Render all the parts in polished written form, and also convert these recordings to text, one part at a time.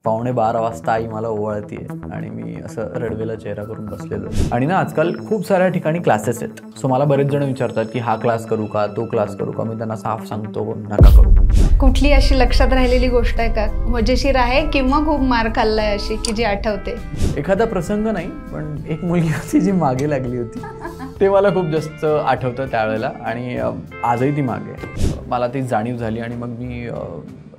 12:15 वाजता आई मला ओवाळतीये आणि मी असं रडवेला चेहरा करून बसलेलो. आणि ना आजकाल खूप साऱ्या ठिकाणी क्लासेस आहेत. सो मला बरेच जण विचारतात की हा क्लास करू का, तो क्लास करू का. मी त्यांना साफ सांगतो नका करू. कुठली अशी लक्षात राहिलेली गोष्ट आहे का, मजेशीर आहे किंवा खूप मार खाल्लाय अशी की जी आठवते? एखादा प्रसंग नाही, पण एक मुलगी होती जी मागे लागली होती. ते मला खूप जास्त आठवतं त्यावेळेला आणि आजही ती मागे आहे. मला ती जाणीव झाली आणि मग मी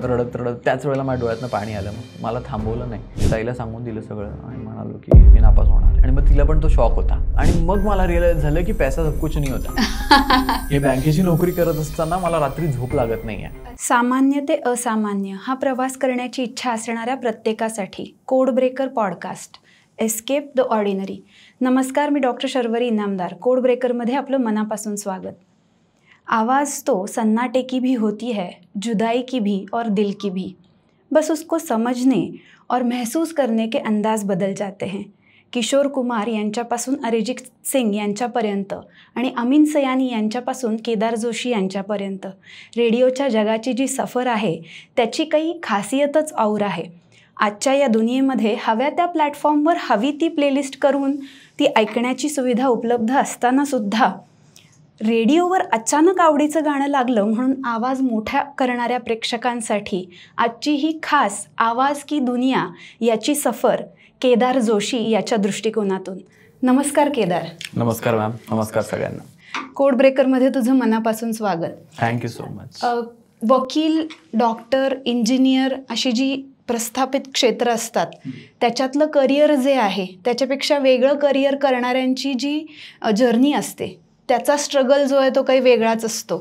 रडत त्याच वेळेला माझ्या डोळ्यातनं पाणी आलं. मग मला थांबवलं नाही, ताईला सांगून दिलं सगळं आणि म्हणालो की मी नापास होणार. आणि मग तिला पण तो शॉक होता. आणि मग मला रिअलाइज झालं की पैसा सब कुछ नाही होता. हे बँकेची नोकरी करत असताना मला रात्री झोप लागत नाहीये. सामान्य ते असामान्य हा प्रवास करण्याची इच्छा असणाऱ्या प्रत्येकासाठी code breaker podcast, escape the ordinary. नमस्कार, मी डॉक्टर शर्वरी इनामदार. कोड ब्रेकरमध्ये आपलं मनापासून स्वागत. आवाज़ तो सन्नाटे की भी होती है, जुदाई की भी और दिल की भी. बस उसको समझने और महसूस करने के अंदाज बदल जाते हैं. किशोर कुमार यांच्यापासून अरिजित सिंग यांच्यापर्यंत आणि अमीन सयानी यांच्यापासून केदार जोशी यांच्यापर्यंत रेडिओच्या जगाची जी सफर आहे त्याची काही खासियतच और आहे. आजच्या या दुनियेमध्ये हव्या त्या प्लॅटफॉर्मवर हवी ती प्लेलिस्ट करून ती ऐकण्याची सुविधा उपलब्ध असतानासुद्धा रेडिओवर अचानक आवडीचं गाणं लागलं म्हणून आवाज मोठा करणाऱ्या प्रेक्षकांसाठी आजची ही खास आवाज की दुनिया याची सफर केदार जोशी याच्या दृष्टिकोनातून. नमस्कार केदार. नमस्कार मॅम. नमस्कार सगळ्यांना. कोड ब्रेकरमध्ये तुझं मनापासून स्वागत. Thank you so much. वकील, डॉक्टर, इंजिनियर अशी जी प्रस्थापित क्षेत्र असतात त्याच्यातलं करिअर जे आहे त्याच्यापेक्षा वेगळं करिअर करणाऱ्यांची जी जर्नी असते त्याचा स्ट्रगल जो आहे तो काही वेगळाच असतो,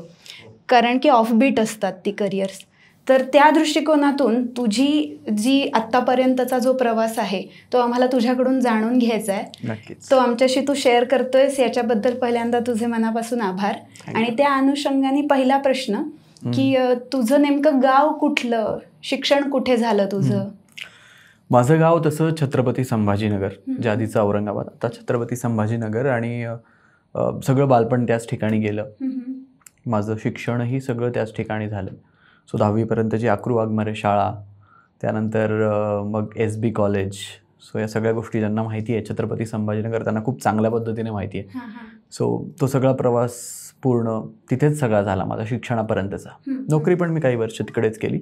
कारण की ऑफबीट असतात ती करिअर्स. तर त्या दृष्टिकोनातून तुझी जी आत्तापर्यंतचा जो प्रवास आहे तो आम्हाला तुझ्याकडून जाणून घ्यायचा आहे. नक्कीच. तो आमच्याशी तू शेअर करतोयस याच्याबद्दल पहिल्यांदा तुझे मनापासून आभार. आणि त्या अनुषंगाने पहिला प्रश्न की तुझं नेमकं गाव कुठलं, शिक्षण कुठे झालं तुझं? माझं गाव तसं छत्रपती संभाजीनगर, जे आधीचं औरंगाबाद, आता छत्रपती संभाजीनगर. आणि सगळं बालपण त्याच ठिकाणी गेलं. माझं शिक्षणही सगळं त्याच ठिकाणी झालं. सो 10वीपर्यंतची अक्रू वाघमारे शाळा, त्यानंतर मग SB कॉलेज. सो या सगळ्या गोष्टी ज्यांना माहिती आहे छत्रपती संभाजीनगर त्यांना खूप चांगल्या पद्धतीने माहिती आहे. सो तो सगळा प्रवास पूर्ण तिथेच सगळा झाला माझा शिक्षणापर्यंतचा. नोकरी पण मी काही वर्ष तिकडेच केली.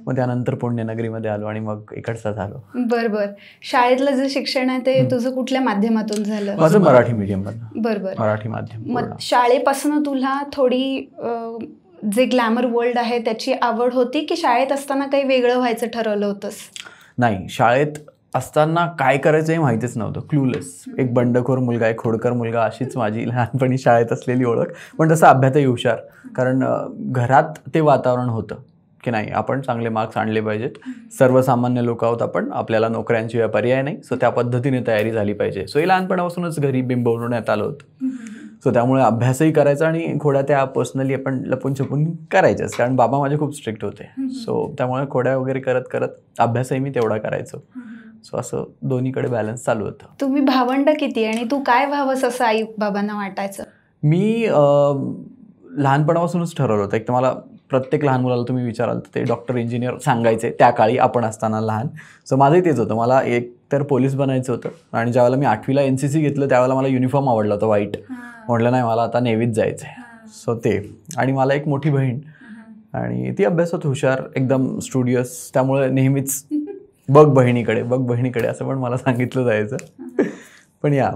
मग त्यानंतर पुण्यनगरीमध्ये आलो आणि मग इकडचा झालो. बरं. शाळेतलं जे शिक्षण आहे ते तुझं कुठल्या माध्यमातून झालं? माझं मराठी मीडियममधनं. बरं. मराठी माध्यम. मग शाळेपासून तुला थोडी जे ग्लॅमर वर्ल्ड आहे त्याची आवड होती की शाळेत असताना काही वेगळं व्हायचं ठरवलं होतंस? नाही, शाळेत असताना काय करायचं हे माहितीच नव्हतं. क्लूलेस, एक बंडखोर मुलगा, एक खोडकर मुलगा, अशीच माझी लहानपणी शाळेत असलेली ओळख. पण तसं अभ्यासही हुशार, कारण घरात ते वातावरण होतं की नाही आपण चांगले मार्क्स आणले पाहिजेत, सर्वसामान्य लोक आहोत आपण, आपल्याला नोकऱ्यांशिवाय पर्याय नाही. सो त्या पद्धतीने तयारी झाली पाहिजे. सो हे लहानपणापासूनच घरी बिंबवण्यात आलं होतं. सो त्यामुळे अभ्यासही करायचा आणि खोड्या त्या पर्सनली आपण लपून छपून करायच्याच, कारण बाबा माझे खूप स्ट्रिक्ट होते. सो त्यामुळे खोड्या वगैरे करत अभ्यासही मी तेवढा करायचो. सो असं दोन्हीकडे बॅलन्स चालू होतं. तुम्ही भावंड किती आणि तू काय व्हावंस असं आई बाबांना वाटायचं? मी लहानपणापासूनच ठरवलं होतं. एक तर मला प्रत्येक लहान मुलाला तुम्ही विचाराल तर ते डॉक्टर, इंजिनियर सांगायचे त्या काळी आपण असताना लहान. सो माझंही तेच होतं. मला एक तर पोलीस बनायचं होतं आणि ज्यावेळेला मी 8वीला NCC घेतलं त्यावेळेला मला युनिफॉर्म आवडला होता व्हाईट. म्हटलं नाही मला आता नेव्हीत जायचं आहे. सो ते. आणि मला एक मोठी बहीण आणि ती अभ्यासात हुशार, एकदम स्टुडियस. त्यामुळे नेहमीच बघ बहिणीकडे असं पण मला सांगितलं जायचं. पण या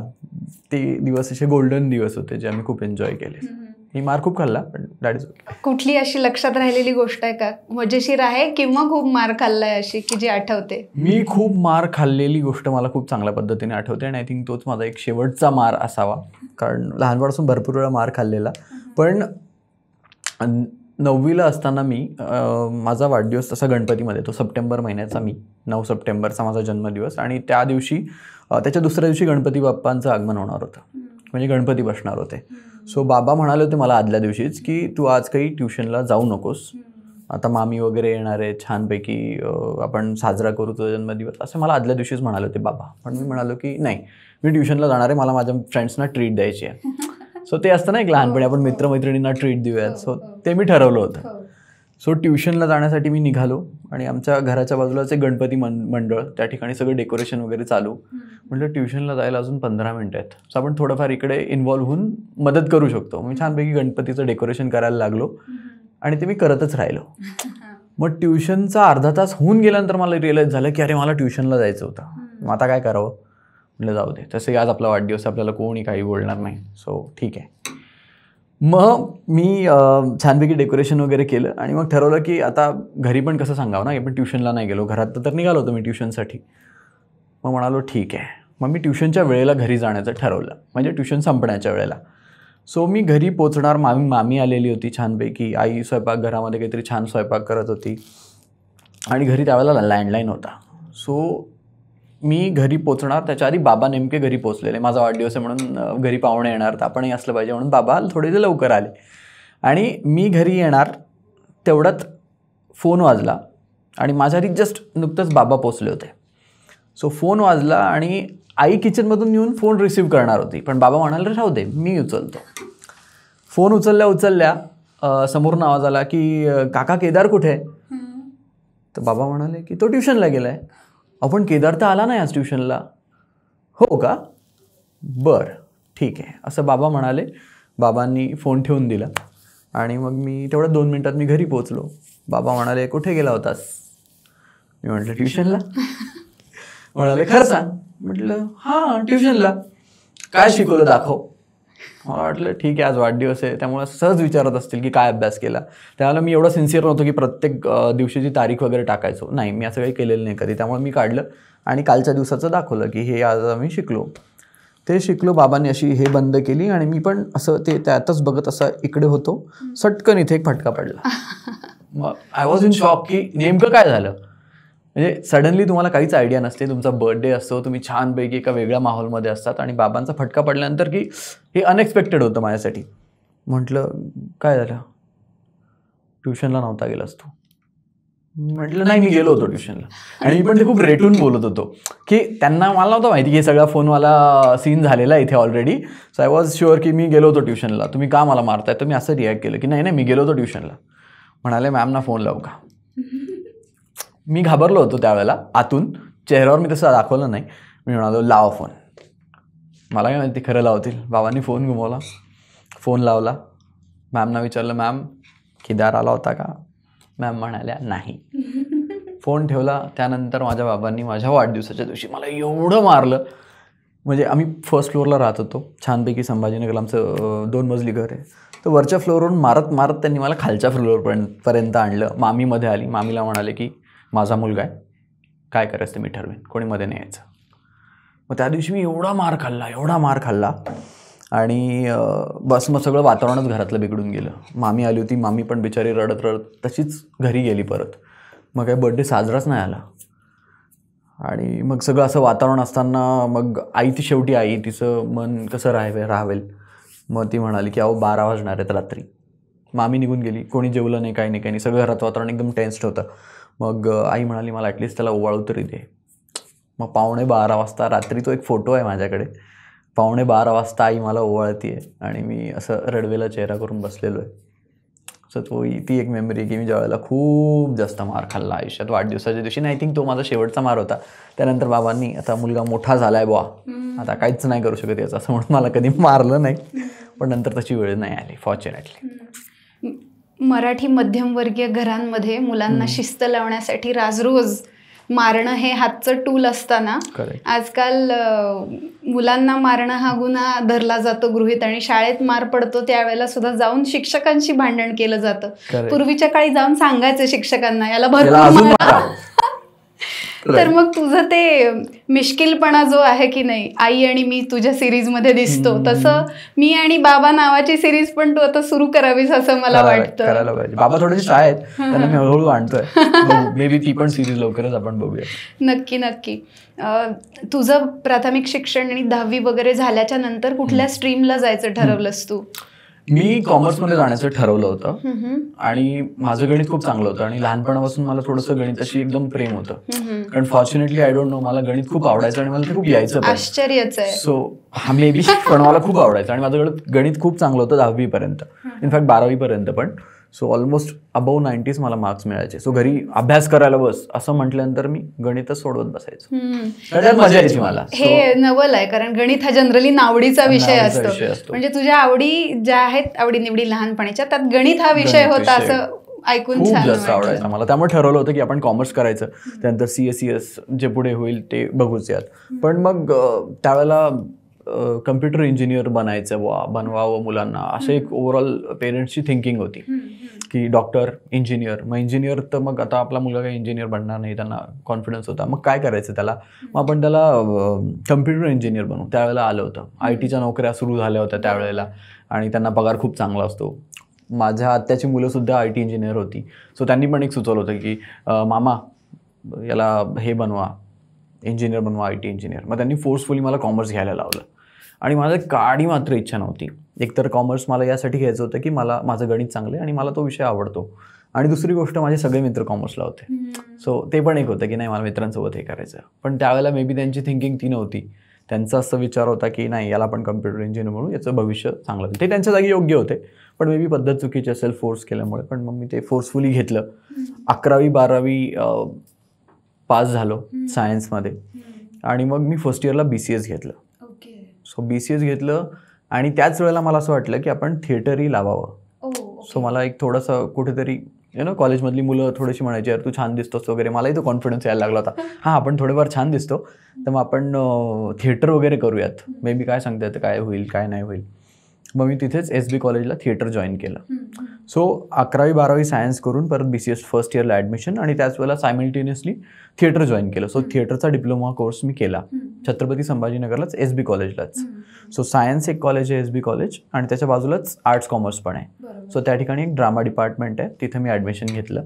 ते दिवस असे गोल्डन दिवस होते जे आम्ही खूप एन्जॉय केले. मी मार खूप खाल्ला पण दॅट इज ओके. कुठली अशी लक्षात राहिलेली गोष्ट आहे का, मजेशीर आहे किंवा खूप मार खाल्लाय अशी की जी आठवते? मी खूप मार खाल्लेली गोष्ट मला खूप चांगल्या पद्धतीने आठवते आणि आय थिंक तोच माझा एक शेवटचा मार असावा, कारण लहानपणापासून भरपूर वेळा मार खाल्लेला. पण 9वीला असताना मी माझा वाढदिवस तसा गणपतीमध्ये, तो सप्टेंबर महिन्याचा, मी 9 सप्टेंबरचा माझा जन्मदिवस. आणि त्या दिवशी त्याच्या दुसऱ्या दिवशी गणपती बाप्पांचं आगमन होणार होतं, म्हणजे गणपती बसणार होते. सो बाबा म्हणाले होते मला आदल्या दिवशीच की तू आज काही ट्युशनला जाऊ नकोस, आता मामी वगैरे येणार आहे, छानपैकी आपण साजरा करू तुझा जन्मदिवस, असं मला आदल्या दिवशीच म्हणाले होते बाबा. पण मी म्हणालो की नाही, मी ट्युशनला जाणार आहे, मला माझ्या फ्रेंड्सना ट्रीट द्यायची आहे. सो ते असतं ना एक लहानपणी आपण मित्रमैत्रिणींना ट्रीट देऊयात. सो ते मी ठरवलं होतं. सो ट्युशनला जाण्यासाठी मी निघालो आणि आमच्या घराच्या बाजूलाच एक गणपती मंडळ, त्या ठिकाणी सगळं डेकोरेशन वगैरे चालू. म्हटलं ट्युशनला जायला अजून 15 मिनिटं आहेत, सो आपण थोडंफार इकडे इन्व्हॉल्व्ह होऊन मदत करू शकतो. मी छानपैकी गणपतीचं डेकोरेशन करायला लागलो आणि ते मी करतच राहिलो. मग ट्युशनचा अर्धा तास होऊन गेल्यानंतर मला रिअलाईज झालं की अरे मला ट्युशनला जायचं होतं, मग आता काय करावं. म्हटलं जाऊ दे, तसे आज आपला वाढदिवस, आपल्याला कोणी काही बोलणार नाही, सो ठीक आहे. मग मी छानपैकी डेकोरेशन वगैरे केलं आणि मग ठरवलं की आता घरी पण कसं सांगावं ना की पण ट्युशनला नाही गेलो, घरात तर निघालो होतो मी ट्युशनसाठी. मग म्हणालो ठीक आहे. मग मी ट्युशनच्या वेळेला घरी जाण्याचं ठरवलं, म्हणजे ट्युशन संपण्याच्या वेळेला. सो मी घरी पोचणार, मामी आलेली होती छानपैकी, आई स्वयंपाकघरामध्ये काहीतरी छान स्वयंपाक करत होती आणि घरी त्यावेळेला लँडलाईन होता. सो मी घरी पोचणार त्याच्या आधी बाबा नेमके घरी पोचलेले, माझा वाढदिवस आहे म्हणून घरी पाहुणे येणार, तर आपणही असलं पाहिजे म्हणून बाबा थोडेसे लवकर आले. आणि मी घरी येणार तेवढ्यात फोन वाजला आणि माझ्या घरी जस्ट नुकतंच बाबा पोचले होते. सो फोन वाजला आणि आई किचनमधून येऊन फोन रिसीव्ह करणार होती, पण बाबा म्हणाले राहू दे मी उचलतो. फोन उचलल्या समोरून आवाज आला की काका केदार कुठे आहे. तर बाबा म्हणाले की तो ट्युशनला गेला आहे. आपण केदार तर आला नाही आज ट्युशनला. हो का, बरं ठीक आहे असं बाबा म्हणाले. बाबांनी फोन ठेवून दिला आणि मग मी तेवढ्या 2 मिनिटात मी घरी पोचलो. बाबा म्हणाले कुठे गेला होतास. मी म्हटलं ट्युशनला. म्हणाले खरं सांग. म्हटलं हां ट्युशनला. काय शिकवलं दाखव. मला वाटलं ठीक आहे आज वाढदिवस आहे त्यामुळे सहज विचारत असतील की काय अभ्यास केला. त्यावेळेला मी एवढं सिन्सिअर नव्हतो की प्रत्येक दिवशीची तारीख वगैरे टाकायचो, नाही मी असं काही केलेलं नाही कधी. त्यामुळे मी काढलं आणि कालच्या दिवसाचं दाखवलं की हे आज आम्ही शिकलो. ते शिकलो. बाबांनी अशी हे बंद केली आणि मी पण असं ते त्यातच बघत असं इकडे होतो, सटकन इथे एक फटका पडला. मग आय वॉज इन शॉक की नेमकं काय झालं. म्हणजे सडनली तुम्हाला काहीच आयडिया नसते, तुमचा बर्थडे असतो, तुम्ही छानपैकी एका वेगळ्या माहोलमध्ये असतात आणि बाबांचा फटका पडल्यानंतर की हे अनएक्सपेक्टेड होतं माझ्यासाठी. म्हटलं काय झालं. ट्युशनला नव्हता गेलास तू. म्हटलं नाही मी गेलो होतो ट्युशनला. आणि मी पण ते खूप रेटून बोलत होतो की त्यांना मला नव्हतं माहिती की हे सगळा फोनवाला सीन झालेला इथे already. So I was sure की मी गेलो होतो ट्युशनला, तुम्ही का मला मारताय. तर मी असं रिॲक्ट केलं की नाही नाही मी गेलो होतो ट्युशनला. म्हणाले मॅमना फोन लावू का. मी घाबरलो होतो त्यावेळेला आतून, चेहऱ्यावर मी तसं दाखवलं नाही. मी म्हणालो लावा फोन. मला काय माहिती खरं लावतील. बाबांनी फोन घुमवला, फोन लावला, मॅमना विचारलं मॅम केदार आला होता का. मॅम म्हणाल्या नाही. फोन ठेवला. त्यानंतर माझ्या बाबांनी माझ्या वाढदिवसाच्या दिवशी मला एवढं मारलं. म्हणजे आम्ही फर्स्ट फ्लोअरला राहत होतो छानपैकी, संभाजीनगरला आमचं 2 मजली घर आहे. तर वरच्या फ्लोअरवरून मारत मारत त्यांनी मला खालच्या फ्लोअरपर्यंत आणलं. मामी मध्ये आली. मामीला म्हणाले की माझा मुलगा आहे, काय करायचं ते मी ठरवेन, कोणी मध्ये नाही यायचं. मग त्या दिवशी मी एवढा मार खाल्ला आणि बस मग सगळं वातावरणच घरातलं बिघडून गेलं. मामी आली होती, मामी पण बिचारी रडत तशीच घरी गेली परत. मग काही बर्थडे साजराच नाही आला. आणि मग सगळं असं वातावरण असताना मग आई ती शेवटी आई तिचं मन कसं राहावेल. मग ती म्हणाली की अहो 12 वाजणार आहेत रात्री. मामी निघून गेली, कोणी जेवलं नाही काही नाही. सगळं घरात वातावरण एकदम टेन्स्ड होतं. मग आई म्हणाली मला ॲटलिस्ट त्याला ओवाळू तरी दे. मग 12:15 वाजता रात्री तो एक फोटो आहे माझ्याकडे. 12:15 वाजता आई मला ओवाळती आहे आणि मी असं रडवेला चेहरा करून बसलेलो आहे. सो ती एक मेमरी की मी ज्यावेळेला खूप जास्त मार खाल्ला आयुष्यात वाढदिवसाच्या दिवशी. आय थिंक तो माझा शेवटचा मार होता. त्यानंतर बाबांनी आता मुलगा मोठा झाला आहे बुवा, आता काहीच नाही करू शकत याचं असं म्हणून मला कधी मारलं नाही. पण नंतर तशी वेळ नाही आली फॉर्च्युनेटली. मराठी मध्यमवर्गीय घरांमध्ये मुलांना शिस्त लावण्यासाठी राजरोज मारणं हे हातचं टूल असताना आजकाल मुलांना मारणं हा गुन्हा धरला जातो गृहीत आणि शाळेत मार पडतो त्यावेळेला सुद्धा जाऊन शिक्षकांशी भांडण केलं जातं. पूर्वीच्या काळी जाऊन सांगायचं शिक्षकांना याला भरपूर मारा. तर मग तुझं ते मिश्किलपणा जो आहे की नाही, आई आणि मी तुझ्या सिरीजमध्ये दिसतो, तसं मी आणि बाबा नावाची सिरीज पण तू आता सुरू करावीस असं मला वाटतं. करायला पाहिजे. बाबा थोडेसे शाळेत त्यांना मी हळूहळू आणतोय. मे बी ती पण सिरीज लवकरच आपण बघूया. नक्की नक्की. तुझं प्राथमिक शिक्षण आणि 10वी वगैरे झाल्याच्या नंतर कुठल्या स्ट्रीमला जायचं ठरवलंस तू. मी कॉमर्समध्ये जाण्याचं ठरवलं होतं आणि माझं गणित खूप चांगलं होतं आणि लहानपणापासून मला थोडंसं गणिताशी एकदम प्रेम होतं. कारण फॉर्च्युनेटली आय डोंट नो मला गणित खूप आवडायचं आणि मला ते खूप यायचं. आश्चर्यच आहे. सो मे बी पण मला खूप आवडायचं आणि माझं गणित खूप चांगलं होतं 10वी पर्यंत, इनफॅक्ट 12वी पर्यंत पण. सो ऑलमोस्ट अबव 90s मला मार्क्स मिळायचे. सो घरी अभ्यास करायला बस असं म्हटल्यानंतर मी गणितच सोडवत बसायचो. त्याच्यात मजा यायची मला. हे नवल आहे, कारण गणित हा जनरली नावडीचा विषय असतो. म्हणजे तुझ्या आवडी ज्या आहेत आवडीनिवडी लहानपणीच्या, त्यात गणित हा विषय होता असं ऐकून खूप जास्त आवडायचं मला. त्यामुळे ठरवलं होतं की आपण कॉमर्स करायचं, त्यानंतर CS जे पुढे होईल ते बघूच यात. पण मग त्यावेळेला कम्प्युटर इंजिनियर बनवावं मुलांना, असं एक ओव्हरऑल पेरेंट्सची थिंकिंग होती की डॉक्टर, इंजिनियर. मग इंजिनियर तर मग आता आपला मुलगा काही इंजिनियर बनणार नाही, त्यांना कॉन्फिडन्स होता. मग काय करायचं त्याला, मग आपण त्याला कम्प्युटर इंजिनियर बनवू. त्यावेळेला आलं होतं. IT च्या नोकऱ्या सुरू झाल्या होत्या त्यावेळेला आणि त्यांना पगार खूप चांगला असतो. माझ्या आत्याची मुलंसुद्धा IT इंजिनियर होती. सो त्यांनी पण एक सुचवलं होतं की मामा याला हे बनवा, इंजिनियर बनवा, IT इंजिनियर. मग त्यांनी फोर्सफुली मला कॉमर्स घ्यायला लावलं आणि माझं काडी मात्र इच्छा नव्हती. एकतर कॉमर्स मला यासाठी घ्यायचं होतं की मला माझं गणित चांगलं आहे आणि मला तो विषय आवडतो, आणि दुसरी गोष्ट माझे सगळे मित्र कॉमर्सला होते. सो ते पण एक होतं की नाही मला मित्रांसोबत हे करायचं. पण त्यावेळेला मे बी त्यांची थिंकिंग ती नव्हती. त्यांचा असं विचार होता की नाही याला आपण कम्प्युटर इंजिनियर म्हणून, याचं भविष्य चांगलं होतं. ते त्यांच्या जागी योग्य होते, पण मे बी पद्धत चुकीची असेल फोर्स केल्यामुळे. पण मग मी ते फोर्सफुली घेतलं. 11वी-12वी पास झालो सायन्समध्ये आणि मग मी फर्स्ट इयरला BCS घेतलं. सो BCS घेतलं आणि त्याच वेळेला मला असं वाटलं की आपण थिएटरही लावावं. सो मला एक थोडंसं कुठेतरी कॉलेजमधली मुलं थोडीशी म्हणायची यार तू छान दिसतोस वगैरे. मलाही तो कॉन्फिडन्स यायला लागला होता, हां आपण थोडेफार छान दिसतो तर मग आपण थिएटर वगैरे करूयात. मे बी काय सांगता येतं काय होईल काय नाही होईल. मग मी तिथेच SB कॉलेजला थिएटर जॉईन केलं. सो 11वी-12वी सायन्स करून परत BCS फर्स्ट इयरला ॲडमिशन आणि त्याच वेळेला सायमल्टेनियसली थिएटर जॉईन केलं. सो थिएटरचा डिप्लोमा कोर्स मी केला छत्रपती संभाजीनगरलाच SB कॉलेजलाच. सो सायन्स एक कॉलेज आहे SB कॉलेज आणि त्याच्या बाजूलाच आर्ट्स कॉमर्स पण आहे. सो त्या ठिकाणी एक ड्रामा डिपार्टमेंट आहे, तिथे मी ॲडमिशन घेतलं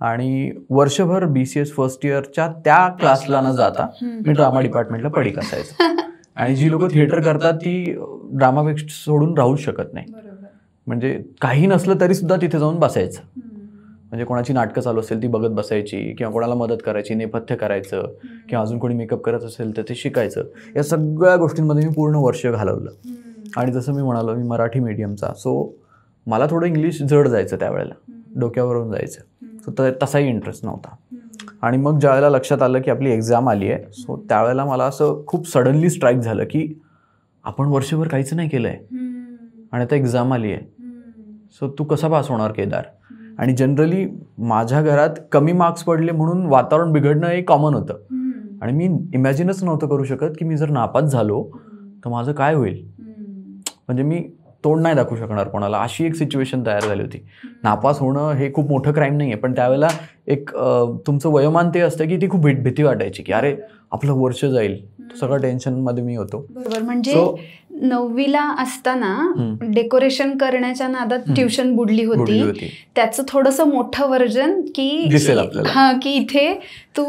आणि वर्षभर BCS फर्स्ट इयरच्या त्या क्लासला न जाता मी ड्रामा डिपार्टमेंटला पडीक असायचं. आणि जी लोक थिएटर करतात ती ड्रामापेक्षा सोडून राहूच शकत नाही. म्हणजे काही नसलं तरी सुद्धा तिथे जाऊन बसायचं. म्हणजे कोणाची नाटकं चालू असेल ती बघत बसायची किंवा कोणाला मदत करायची, नेपथ्य करायचं किंवा अजून कोणी मेकअप करत असेल तर ते शिकायचं. या सगळ्या गोष्टींमध्ये मी पूर्ण वर्ष घालवलं. आणि जसं मी म्हणालो मी मराठी मीडियमचा, सो मला थोडं इंग्लिश जड जायचं त्यावेळेला, डोक्यावरून जायचं. सो तसाही इंटरेस्ट नव्हता. आणि मग ज्यावेळेला लक्षात आलं की आपली एक्झाम आली आहे, सो त्यावेळेला मला असं खूप सडनली स्ट्राईक झालं की आपण वर्षभर काहीच नाही केलं आहे आणि आता एक्झाम आली आहे. सो तू कसा पास होणार केदार. आणि जनरली माझ्या घरात कमी मार्क्स पडले म्हणून वातावरण बिघडणं हे कॉमन होतं. आणि मी इमॅजिनच नव्हतं करू शकत की मी जर नापास झालो तर माझं काय होईल. म्हणजे मी तोंड नाही दाखवू शकणार कोणाला, अशी एक सिच्युएशन तयार झाली होती. नापास होणं हे खूप मोठं क्राईम नाही आहे, पण त्यावेळेला एक तुमचं वयोमान ते असतं की ती खूप भीती वाटायची की अरे आपलं वर्ष जाईल. सगळं टेन्शनमध्ये मी होतो. बरोबर. म्हणजे 9वीला असताना डेकोरेशन करण्याच्या नादात ट्युशन बुडली होती. त्याचं थोडंसं मोठं व्हर्जन की दिसेल आपल्याला, हा की इथे तू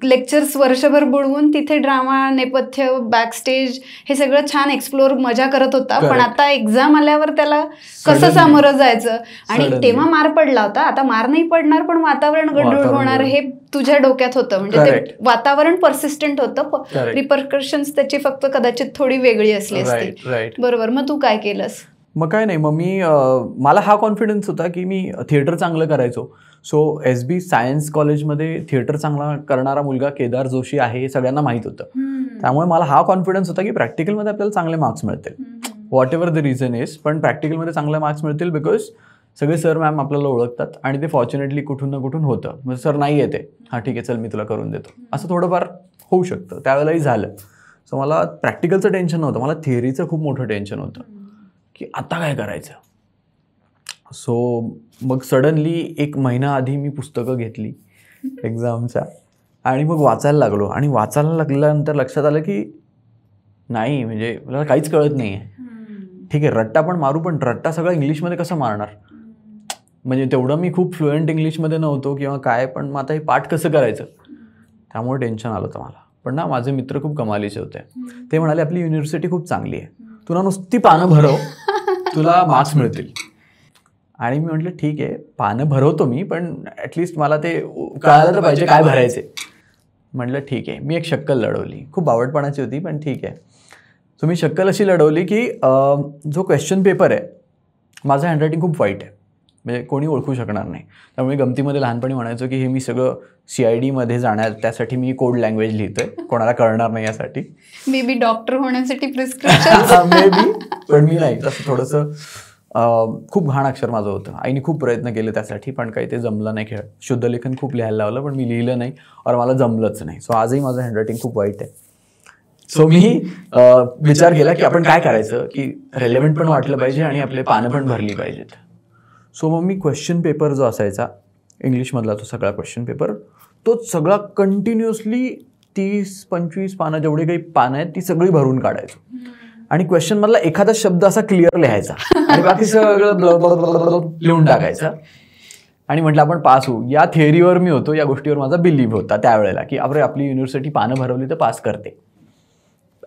लेक्चर्स वर्षभर बुडवून तिथे ड्रामा, नेपथ्य, बॅक स्टेज हे सगळं छान एक्सप्लोर मजा करत होता. पण आता एक्झाम आल्यावर त्याला कसं सामोरं जायचं. आणि तेव्हा मार पडला होता, आता मार नाही पडणार पण वातावरण गढूळ होणार हे तुझ्या डोक्यात होतं. म्हणजे ते वातावरण परसिस्टंट होतं, रिपरकशन्स त्याची फक्त कदाचित थोडी वेगळी असली असती. बरोबर. मग तू काय केलंस? मग काय नाही, मग मी मला हा कॉन्फिडन्स होता की मी थिएटर चांगलं करायचो. सो SB सायन्स कॉलेजमध्ये थिएटर चांगला करणारा मुलगा केदार जोशी आहे हे सगळ्यांना माहीत होतं. त्यामुळे मला हा कॉन्फिडन्स होता की प्रॅक्टिकलमध्ये आपल्याला चांगले मार्क्स मिळतील, what ever the reason is. पण प्रॅक्टिकलमध्ये चांगले मार्क्स मिळतील बिकॉज सगळे सर मॅम आपल्याला ओळखतात आणि ते फॉर्च्युनेटली कुठून ना कुठून होतं. म्हणजे सर नाही येते, हां ठीक आहे चल मी तुला करून देतो, असं थोडंफार होऊ शकतं. त्यावेळेलाही झालं. सो मला प्रॅक्टिकलचं टेन्शन नव्हतं, मला थिअरीचं खूप मोठं टेन्शन होतं की आता काय करायचं. सो मग सडनली 1 महिना आधी मी पुस्तकं घेतली एक्झामच्या आणि मग वाचायला लागलो. आणि वाचायला लागल्यानंतर लक्षात आलं की नाही म्हणजे मला काहीच कळत नाही आहे. ठीक आहे रट्टा पण मारू, पण रट्टा सगळं इंग्लिशमध्ये कसं मारणार. म्हणजे तेवढं मी खूप फ्लुएंट इंग्लिशमध्ये नव्हतो किंवा काय, पण मग आता हे पाठ कसं करायचं त्यामुळे टेन्शन आलं होतं मला. पण ना माझे मित्र खूप कमालीचे होते. ते म्हणाले आपली युनिव्हर्सिटी खूप चांगली आहे, तुला नुसती पानं भरव तुला मार्क्स मिळतील. आणि मी म्हटलं ठीक आहे पानं भरवतो मी, पण ॲटलिस्ट मला ते कळायला तर पाहिजे काय भरायचे. म्हटलं ठीक आहे. मी एक शक्कल लढवली, खूप आवडपणाची होती पण ठीक आहे. सो मी शक्कल अशी लढवली की जो क्वेश्चन पेपर आहे माझं हँडरायटिंग खूप वाईट आहे. म्हणजे कोणी ओळखू शकणार नाही. त्यामुळे गमतीमध्ये लहानपणी म्हणायचो की हे मी सगळं CID मध्ये त्यासाठी मी कोड लँग्वेज लिहितोय, कोणाला कळणार नाही यासाठी. मे बी डॉक्टर होण्यासाठी प्रिस्क्रिप्शन मे बी, पण मी नाही. तसं थोडंसं खूप घाण अक्षर माझं होतं. आईने खूप प्रयत्न केले त्यासाठी, पण काही ते जमलं नाही. खेळ शुद्धलेखन खूप लिहायला लावलं, पण मी लिहिलं नाही और मला जमलंच नाही. सो आजही माझं हँडरायटिंग खूप वाईट आहे. सो मी विचार केला की आपण काय करायचं की रेलेव्हंट पण वाटलं पाहिजे आणि आपले पानं पण भरली पाहिजेत. सो मग मी क्वेश्चन पेपर जो असायचा इंग्लिशमधला, तो सगळा क्वेश्चन पेपर, तो सगळा कंटिन्युअसली 30-25 पानं, जेवढे काही पानं आहेत ती सगळी भरून काढायचो. आणि क्वेश्चनमधला एखादा शब्द असा क्लिअर लिहायचा आणि बाकी सगळं लिहून टाकायचं. आणि म्हटलं आपण पास होऊ. या थिअरीवर मी होतो, या गोष्टीवर माझा बिलीव्ह होता त्यावेळेला की अरे आपली युनिव्हर्सिटी पानं भरवली तर पास करते.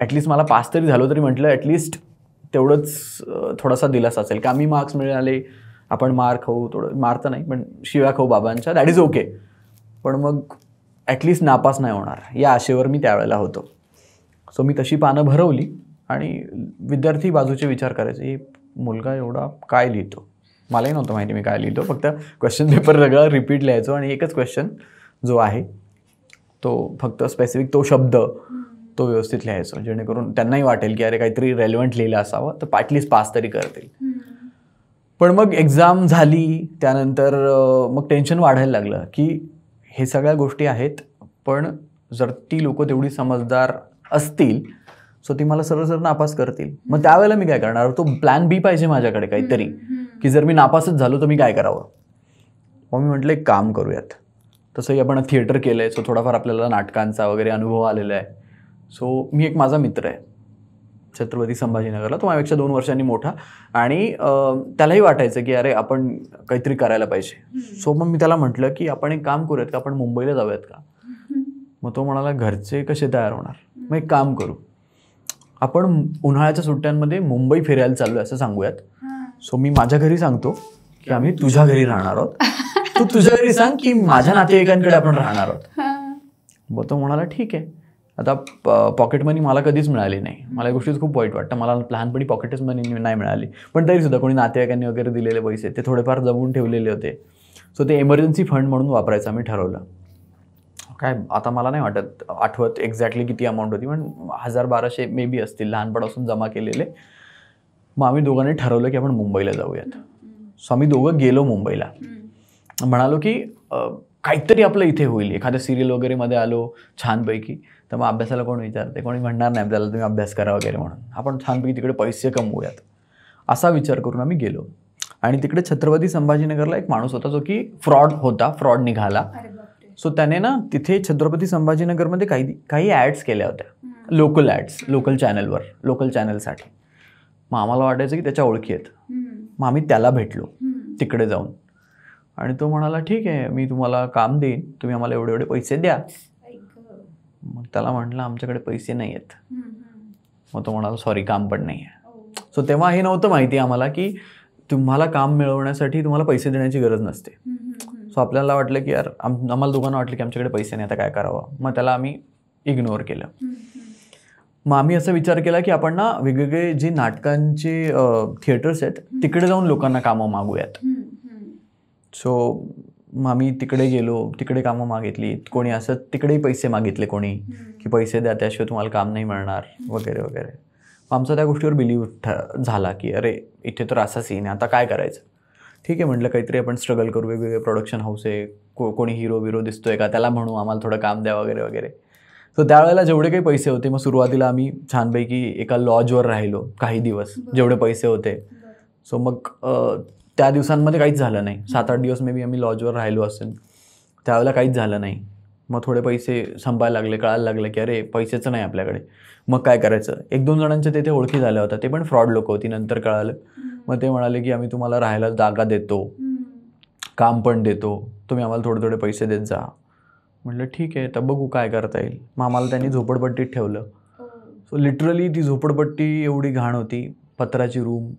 ॲटलिस्ट मला पास तरी झालो तरी म्हटलं ॲटलिस्ट तेवढंच थोडासा दिलासा असेल. कमी मार्क्स मिळाले, आपण मार खाऊ, थोडं मार तर नाही पण शिव्या खाऊ बाबांच्या, दॅट इज ओके, पण मग ॲटलिस्ट नापास नाही होणार या आशेवर मी त्यावेळेला होतो. सो मी तशी पानं भरवली आणि विद्यार्थी बाजूचे विचार करायचे, मुलगा एवढा काय लिहितो. मलाही नव्हतं माहिती मी काय लिहितो, फक्त क्वेश्चन पेपर सगळं रिपीट लिहायचो आणि एकच क्वेश्चन जो आहे तो फक्त स्पेसिफिक तो शब्द तो व्यवस्थित लिहायचो, जेणेकरून त्यांनाही वाटेल की अरे काहीतरी रेलेव्हंट लिहिलं असावं तर ॲटलिस्ट पास तरी करतील. पण मग एक्झाम झाली त्यानंतर मग टेन्शन वाढायला लागलं की हे सगळ्या गोष्टी आहेत, पण जर ती लोक तेवढी समजदार असतील सो ती मला सरळ नापास करतील. मग त्यावेळेला मी काय करणार, तो प्लॅन बी पाहिजे माझ्याकडे काहीतरी, की जर मी नापासच झालो तर मी काय करावं. मग मी म्हटलं एक काम करूयात. तसंही आपण थिएटर केलं आहे, सो थोडाफार आपल्याला नाटकांचा वगैरे अनुभव आलेला आहे. सो मी एक माझा मित्र आहे छत्रपती संभाजीनगरला, तो माझ्यापेक्षा 2 वर्षांनी मोठा, आणि त्यालाही वाटायचं की अरे आपण काहीतरी करायला पाहिजे. सो मग मी त्याला म्हटलं की आपण एक काम करूयात का, आपण मुंबईला जाऊयात का. मग तो म्हणाला घरचे कसे तयार होणार. मग एक काम करू, आपण उन्हाळ्याच्या सुट्ट्यांमध्ये मुंबई फिरायला चाललो असं सांगूयात. सो मी माझ्या घरी सांगतो की आम्ही तुझ्या घरी राहणार आहोत, तू तुझ्या घरी सांग की माझ्या नातेवाईकांकडे आपण राहणार आहोत. मग तो म्हणाला ठीक आहे. आता पॉकेट मनी मला कधीच मिळाली नाही, मला या गोष्टीचं खूप वाईट वाटतं. मला लहानपणी पॉकेटच मनी नाही मिळाली, पण तरीसुद्धा कोणी नातेवाईकांनी वगैरे दिलेले पैसे ते थोडेफार जमवून ठेवलेले होते. सो ते एमर्जन्सी फंड म्हणून वापरायचं आम्ही ठरवलं. काय आता मला नाही आठवत एक्झॅक्टली किती अमाऊंट होती, पण 1000-1200 मे बी असतील लहानपणापासून जमा केलेले. मग आम्ही दोघांनी ठरवलं की आपण मुंबईला जाऊयात. सो आम्ही दोघं गेलो मुंबईला. म्हणालो की काहीतरी आपलं इथे होईल, एखाद्या सिरियल वगैरेमध्ये आलो छानपैकी तर मग अभ्यासाला कोण विचारते, कोणी म्हणणार नाही आपल्याला तुम्ही अभ्यास करा वगैरे म्हणून, आपण छानपैकी तिकडे पैसे कमवूयात असा विचार करून आम्ही गेलो. आणि तिकडे छत्रपती संभाजीनगरला एक माणूस होता जो की फ्रॉड निघाला. सो त्याने ना तिथे छत्रपती संभाजीनगरमध्ये काही ॲड्स केल्या होत्या, लोकल ॲड्स, लोकल चॅनलसाठी. मग आम्हाला वाटायचं की त्याच्या ओळखी आहेत. मग आम्ही त्याला भेटलो तिकडे जाऊन, आणि तो म्हणाला ठीक आहे मी तुम्हाला काम देईन, तुम्ही आम्हाला एवढे पैसे द्या. मग त्याला म्हटलं आमच्याकडे पैसे नाही आहेत. मग तो म्हणाला सॉरी काम पण नाही आहे. सो तेव्हा हे नव्हतं माहिती आम्हाला की तुम्हाला काम मिळवण्यासाठी तुम्हाला पैसे देण्याची गरज नसते. सो आपल्याला वाटलं की यार आम्हाला दोघांना वाटलं की आमच्याकडे पैसे नाही, आता काय करावं. मग त्याला आम्ही इग्नोर केलं. मग आम्ही असा विचार केला की आपण ना वेगवेगळे जे नाटकांचे थिएटर्स आहेत तिकडे जाऊन लोकांना कामं मागूयात. सो मग आम्ही तिकडे गेलो, तिकडे कामं मागितली. कोणी असं तिकडेही पैसे मागितले कोणी की पैसे द्या त्याशिवाय तुम्हाला काम नाही मिळणार वगैरे वगैरे. मग आमचा त्या गोष्टीवर बिलीव्ह झाला की अरे इथे तर असा सीन आहे, आता काय करायचं. ठीक आहे म्हटलं काहीतरी आपण स्ट्रगल करू, वेगवेगळे प्रोडक्शन हाऊस आहे, कोणी हिरो दिसतोय का त्याला म्हणू आम्हाला थोडं काम द्या वगैरे वगैरे. सो त्यावेळेला जेवढे काही पैसे होते मग सुरुवातीला आम्ही छानपैकी एका लॉजवर राहिलो काही दिवस, जेवढे पैसे होते. सो मग त्या दिवसांमध्ये काहीच झालं नाही. 7-8 दिवस मे बी आम्ही लॉजवर राहिलो असेल. त्यावेळेला काहीच झालं नाही. मग थोडे पैसे संपायला लागले, कळायला लागलं की अरे पैसेच नाही आपल्याकडे. मग काय करायचं. 1-2 जणांच्या तिथे ओळखी झाल्या होत्या, ते पण फ्रॉड लोक होती नंतर कळालं. मग ते म्हणाले की आम्ही तुम्हाला राहायला जागा देतो, काम पण देतो, तुम्ही आम्हाला थोडे पैसे देत जा. म्हटलं ठीक आहे तर बघू काय करता येईल. मग आम्हाला त्यांनी झोपडपट्टीत ठेवलं. सो लिटरली ती झोपडपट्टी एवढी घाण होती, पत्राची रूम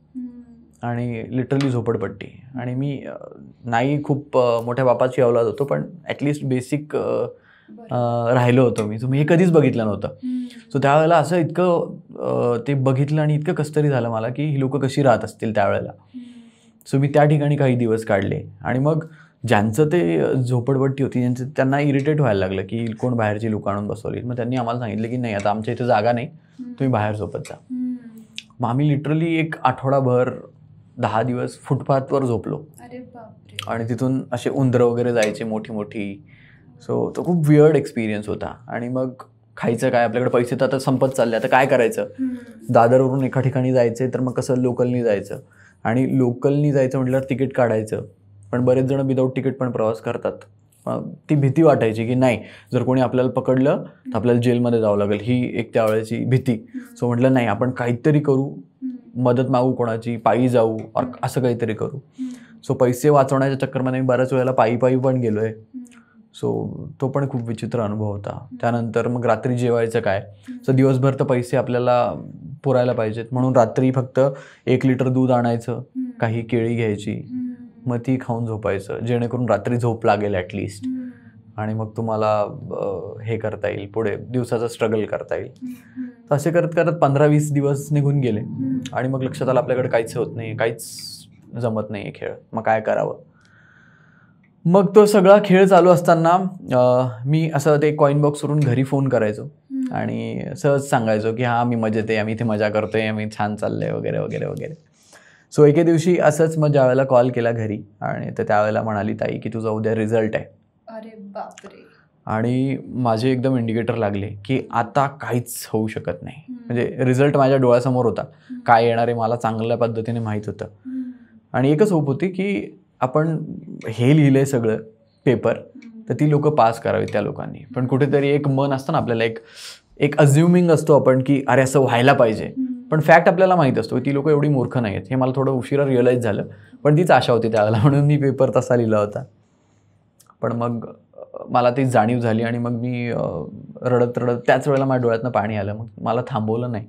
आणि लिटरली झोपडपट्टी. आणि मी नाही खूप मोठ्या बापाची अवलाद होतो, पण ॲटलिस्ट बेसिक राहिलो होतो मी. हे कधीच बघितलं नव्हतं. सो त्यावेळेला असं इतकं ते बघितलं आणि इतकं कसतरी झालं मला की ही लोकं कशी राहत असतील त्यावेळेला. सो मी त्या ठिकाणी काही दिवस काढले. आणि मग ज्यांचं ते झोपडपट्टी होती त्यांना इरिटेट व्हायला लागलं की कोण बाहेरची लोकं आणून बसवली. मग त्यांनी आम्हाला सांगितलं की नाही, आता आमच्या इथे जागा नाही, तुम्ही बाहेर झोपत जा. मग आम्ही लिटरली एक आठवडाभर 10 दिवस फुटपाथवर झोपलो. आणि तिथून असे उंदरं वगैरे जायचे मोठी मोठी. सो तो खूप वियर्ड एक्सपिरियन्स होता. आणि मग खायचं काय, आपल्याकडे पैसे तर आता संपत चालले, आता काय करायचं. दादरवरून एका ठिकाणी जायचं तर मग कसं लोकलनी जायचं. आणि लोकलनी जायचं म्हटल्यावर तिकीट काढायचं, पण बरेच जण विदाऊट तिकीट पण प्रवास करतात. ती भीती वाटायची की नाही, जर कोणी आपल्याला पकडलं तर आपल्याला जेलमध्ये जावं लागेल, ही एक त्यावेळेची भीती. सो म्हटलं नाही, आपण काहीतरी करू, मदत मागू कोणाची, पायी जाऊ, असं काहीतरी करू. सो पैसे वाचवण्याच्या चक्करमध्ये मी बऱ्याच वेळेला पायी पण गेलो आहे. सो तो पण खूप विचित्र अनुभव होता. त्यानंतर मग रात्री जेवायचं काय. सो दिवसभर तर पैसे आपल्याला पुरायला पाहिजेत, म्हणून रात्री फक्त 1 लिटर दूध आणायचं, काही केळी घ्यायची, मग ती खाऊन झोपायचं, जेणेकरून रात्री झोप लागेल ॲटलिस्ट. आणि मग तुम्हाला हे करता येईल, पुढे दिवसाचं स्ट्रगल करता येईल. तर असे करत करत 15-20 दिवस निघून गेले. आणि मग लक्षात आलं आपल्याकडे काहीच होत नाही, काहीच जमत नाही खेळ, मग काय करावं. मग तो सगळा खेळ चालू असताना मी असं ते कॉईन बॉक्सवरून घरी फोन करायचो आणि सहज सांगायचो की हां, मी मजेत आहे, आम्ही इथे मजा करतोय, आम्ही छान चाललंय वगैरे वगैरे वगैरे. सो एके दिवशी असंच मग ज्यावेळेला कॉल केला घरी, आणि तर त्यावेळेला म्हणाली ताई की तुझा उद्या रिझल्ट आहे. अरे बापरे. आणि माझे एकदम इंडिकेटर लागले की आता काहीच होऊ शकत नाही. म्हणजे रिझल्ट माझ्या डोळ्यासमोर होता, काय येणार आहे मला चांगल्या पद्धतीने माहीत होतं. आणि एकच होप होती की आपण हे लिहिलंय सगळं पेपर, तर ती लोकं पास करावी त्या लोकांनी. पण कुठेतरी एक मन असतं ना आपल्याला, एक अज्युमिंग असतो आपण की अरे असं व्हायला पाहिजे. पण फॅक्ट आपल्याला माहीत असतो ती लोकं एवढी मूर्ख नाही आहेत. हे मला थोडं उशिरा रिअलाईज झालं, पण तीच आशा होती त्यावेळेला, म्हणून मी पेपर तसा लिहिला होता. पण मग मला ती जाणीव झाली आणि मग मी रडत त्याच वेळेला माझ्या डोळ्यातनं पाणी आलं. मग मला थांबवलं नाही,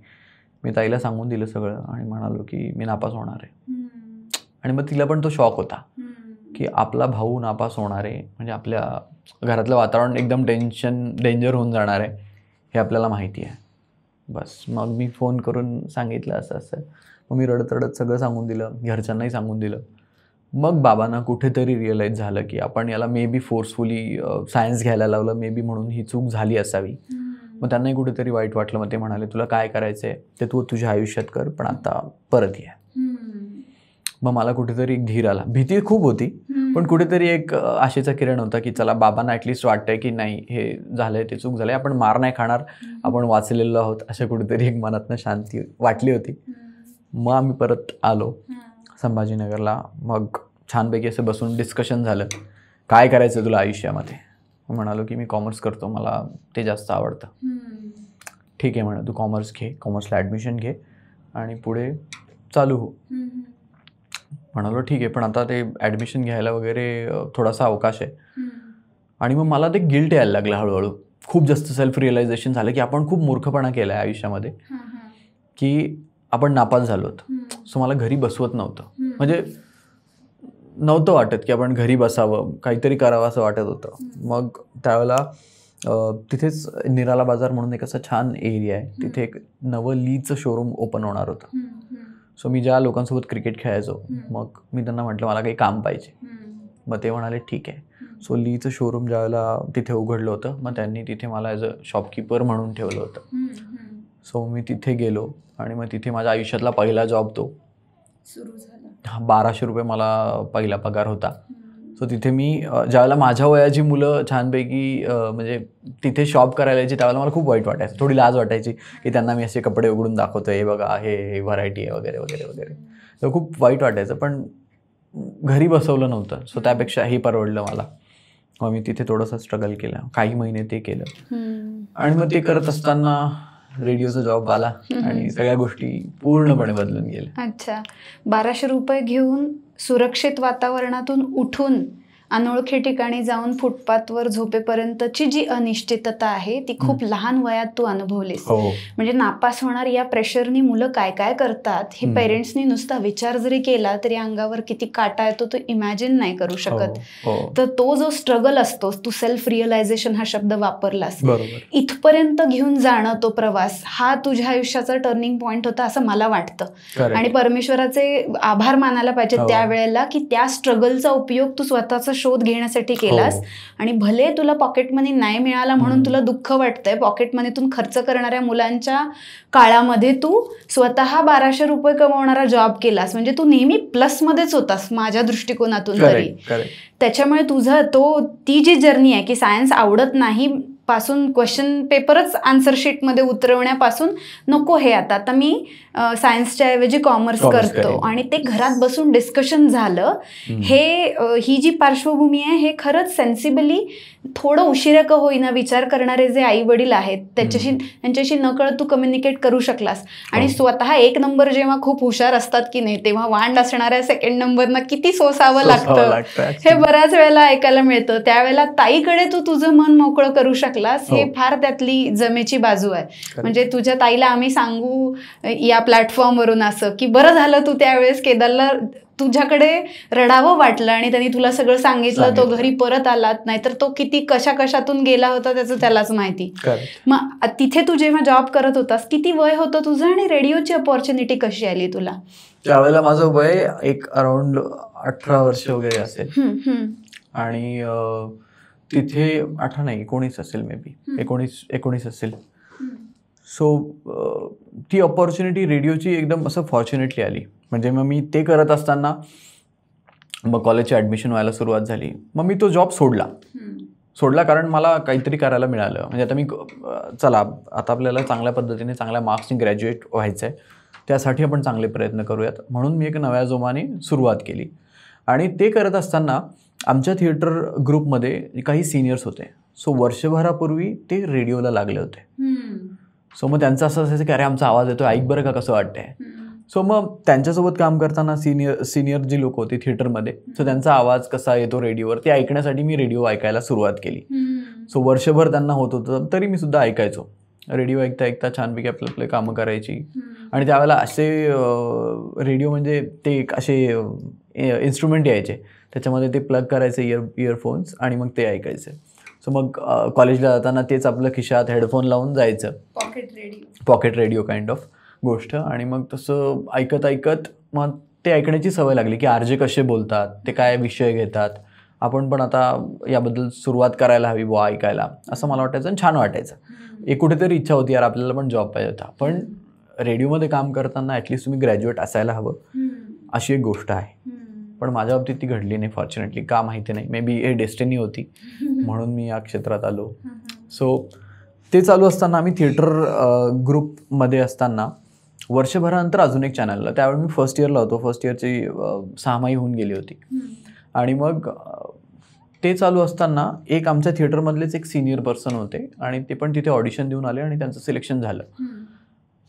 मी ताईला सांगून दिलं सगळं आणि म्हणालो की मी नापास होणार आहे. आणि मग तिला पण तो शॉक होता की आपला भाऊ नापास होणार आहे, म्हणजे आपल्या घरातलं वातावरण एकदम डेंजर होऊन जाणार आहे हे आपल्याला माहिती आहे. बस मग मी फोन करून सांगितलं असं असं. मग मी रडत सगळं सांगून दिलं, घरच्यांनाही सांगून दिलं. मग बाबांना कुठेतरी रिअलाईज झालं की आपण याला मे बी फोर्सफुली सायन्स घ्यायला लावलं, मे बी म्हणून ही चूक झाली असावी. मग त्यांनाही कुठेतरी वाईट वाटलं. मग ते म्हणाले तुला काय करायचं आहे ते तू तुझ्या आयुष्यात कर, पण आता परत ये. मग मला कुठेतरी एक धीर आला. भीती खूप होती, पण कुठेतरी एक आशेचा किरण होता की चला बाबांना ॲटलिस्ट वाटतंय की नाही, हे झालंय ते चूक झालंय, आपण मार नाही खाणार, आपण वाचलेलो आहोत, अशा कुठेतरी एक मनातनं शांती वाटली होती. मग आम्ही परत आलो संभाजीनगरला. मग छानपैकी असं बसून डिस्कशन झालं, काय करायचं तुला आयुष्यामध्ये. म्हणालो की मी कॉमर्स करतो, मला ते जास्त आवडतं. ठीक आहे म्हणे, तू कॉमर्स घे, कॉमर्सला ॲडमिशन घे आणि पुढे चालू हो. म्हणालो ठीक आहे, पण आता ते ॲडमिशन घ्यायला वगैरे थोडासा अवकाश आहे. आणि मग मला ते गिल्ट यायला लागलं हळूहळू. खूप जास्त सेल्फ रिअलायझेशन झालं की आपण खूप मूर्खपणा केला आहे आयुष्यामध्ये, की आपण नापास झालोत. सो मला घरी बसवत नव्हतं, म्हणजे नव्हतं वाटत की आपण घरी बसावं, काहीतरी करावं असं वाटत होतं. मग त्यावेळेला तिथेच निराला बाजार म्हणून एक असं छान एरिया आहे, तिथे एक नवं लीचं शोरूम ओपन होणार होतं. सो मी ज्या लोकांसोबत क्रिकेट खेळायचो, मग मी त्यांना म्हटलं मला काही काम पाहिजे. मग ते म्हणाले ठीक आहे. सो लीचं शोरूम ज्यावेळेला तिथे उघडलं होतं, मग त्यांनी तिथे मला ॲज अ शॉपकीपर म्हणून ठेवलं होतं. सो मी तिथे गेलो आणि मग तिथे माझ्या आयुष्यातला पहिला जॉब तो सुरू झाला. 1200 रुपये मला पहिला पगार होता. सो तिथे मी ज्यावेळेला माझ्या वयाची मुलं छानपैकी म्हणजे तिथे शॉप करायला यायची, त्यावेळेला मला खूप वाईट वाटायचं, थोडी लाज वाटायची की त्यांना मी असे कपडे उघडून दाखवतो, हे बघा हे व्हरायटी आहे वगैरे वगैरे वगैरे. तर खूप वाईट वाटायचं, पण घरी बसवलं नव्हतं. सो त्यापेक्षा हे परवडलं मला. मग मी तिथे थोडंसं स्ट्रगल केलं, काही महिने ते केलं. आणि मग ते करत असताना रेडिओचा जॉब आला आणि सगळ्या गोष्टी पूर्णपणे बदलून गेल्या. अच्छा. 1200 रुपये घेऊन सुरक्षित वातावरणातून उठून अनोळखी ठिकाणी जाऊन फुटपाथवर झोपेपर्यंतची जी अनिश्चितता आहे ती खूप लहान वयात तू अनुभवलीस. म्हणजे नापास होणार या प्रेशरनी मुलं काय काय करतात हे पेरेंट्सनी नुसता विचार जरी केला तरी अंगावर किती काटा येतो तो इमॅजिन नाही करू शकत. तर तो जो स्ट्रगल असतो, तू सेल्फ रिअलायझेशन हा शब्द वापरलास, इथपर्यंत घेऊन जाणं तो प्रवास हा तुझ्या आयुष्याचा टर्निंग पॉइंट होता असं मला वाटतं. आणि परमेश्वराचे आभार मानायला पाहिजे त्यावेळेला की त्या स्ट्रगलचा उपयोग तू स्वतःचा शोध घेण्यासाठी केलास. आणि भले तुला पॉकेट मनी नाही मिळाला म्हणून तुला दुःख वाटतंय, पॉकेट मनीतून खर्च करणाऱ्या मुलांच्या काळामध्ये तू स्वतः 1200 रुपये कमवणारा जॉब केलास. म्हणजे तू नेहमी प्लसमध्येच होतास माझ्या दृष्टिकोनातून तरी. त्याच्यामुळे तुझं ती जी जर्नी आहे की सायन्स आवडत नाही पासून क्वेश्चन पेपरच आन्सर शीटमध्ये उतरवण्यापासून नको हे आता मी सायन्सच्या ऐवजी कॉमर्स करतो आणि ते घरात बसून डिस्कशन झालं. ही जी पार्श्वभूमी आहे हे खरंच सेन्सिबली थोडं उशिरा का होईना विचार करणारे जे आई वडील आहेत त्यांच्याशी नकळत तू कम्युनिकेट करू शकलास. आणि स्वतः एक नंबर जेव्हा खूप हुशार असतात की नाही तेव्हा वांड असणाऱ्या सेकंड नंबरना किती सोसावं लागतं हे बऱ्याच वेळेला ऐकायला मिळतं. त्यावेळेला ताईकडे तू तुझं मन मोकळं करू शकलास हे फार त्यातली जमेची बाजू आहे. म्हणजे तुझ्या ताईला आम्ही सांगू या प्लॅटफॉर्मवरून असं की बरं झालं तू त्यावेळेस केदारला तुझ्याकडे रडावं वाटलं आणि त्यांनी तुला सगळं सांगितलं, तो घरी परत आलात, नाहीतर तो किती कशातून गेला होता त्याचं त्यालाच माहिती. मग तिथे तू जेव्हा जॉब करत होतास किती वय होतं तुझं आणि रेडिओची अपॉर्च्युनिटी कशी आली तुला? त्यावेळेला माझं वय एक अराउंड 18 वर्ष वगैरे असेल आणि तिथे 18 नाही 19 असेल, मे बी 19 असेल. सो ती अपॉर्च्युनिटी रेडिओची एकदम असं फॉर्च्युनेटली आली. म्हणजे मग मी ते करत असताना मग कॉलेजची ॲडमिशन व्हायला सुरुवात झाली. मग मी तो जॉब सोडला कारण मला काहीतरी करायला मिळालं. म्हणजे आता मी चला आता आपल्याला चांगल्या पद्धतीने चांगल्या मार्क्सनी ग्रॅज्युएट व्हायचं आहे, त्यासाठी आपण चांगले प्रयत्न करूयात म्हणून मी एक नव्या जोमाने सुरुवात केली. आणि ते करत असताना आमच्या थिएटर ग्रुपमध्ये काही सिनियर्स होते. सो वर्षभरापूर्वी ते रेडिओला लागले होते. सो मग त्यांचं असं असायचं की अरे आमचा आवाज येतो, ऐक बरं का कसं वाटतंय. सो मग त्यांच्यासोबत काम करताना सिनियर जी लोक होती थिएटरमध्ये, सो त्यांचा आवाज कसा येतो रेडिओवर ते ऐकण्यासाठी मी रेडिओ ऐकायला सुरुवात केली. सो वर्षभर त्यांना होत होतं तरी मी सुद्धा ऐकायचो. रेडिओ ऐकता छानपैकी आपले कामं करायची. आणि त्यावेळेला असे रेडिओ म्हणजे ते एक असे इन्स्ट्रुमेंट यायचे, त्याच्यामध्ये ते प्लग करायचे इयरफोन्स आणि मग ते ऐकायचे. सो मग कॉलेजला जाताना तेच आपलं खिशात हेडफोन लावून जायचं, पॉकेट रेडिओ काइंड ऑफ गोष्ट. आणि मग तसं ऐकत मग ते ऐकण्याची सवय लागली की आरजे कसे बोलतात, ते काय विषय घेतात, आपण पण आता याबद्दल सुरुवात करायला हवी बुवा ऐकायला, असं मला वाटायचं आणि छान वाटायचं. एक कुठेतरी इच्छा होती यार आपल्याला पण जॉब पाहिजे होता. पण रेडिओमध्ये काम करताना ॲटलिस्ट तुम्ही ग्रॅज्युएट असायला हवं अशी एक गोष्ट आहे. पण माझ्या बाबतीत ती घडली नाही फॉर्च्युनेटली. का माहिती नाही, मे बी हे डेस्टिनी होती म्हणून मी या क्षेत्रात आलो. सो ते चालू असताना आम्ही थिएटर ग्रुपमध्ये असताना वर्षभरानंतर अजून एक चॅनलला, त्यावेळी मी फर्स्ट इयरला होतो, फर्स्ट इयरची 6 महिने होऊन गेली होती. आणि मग ते चालू असताना एक आमच्या थिएटरमधलेच एक सिनियर पर्सन होते आणि ते पण तिथे ऑडिशन देऊन आले आणि त्यांचं सिलेक्शन झालं.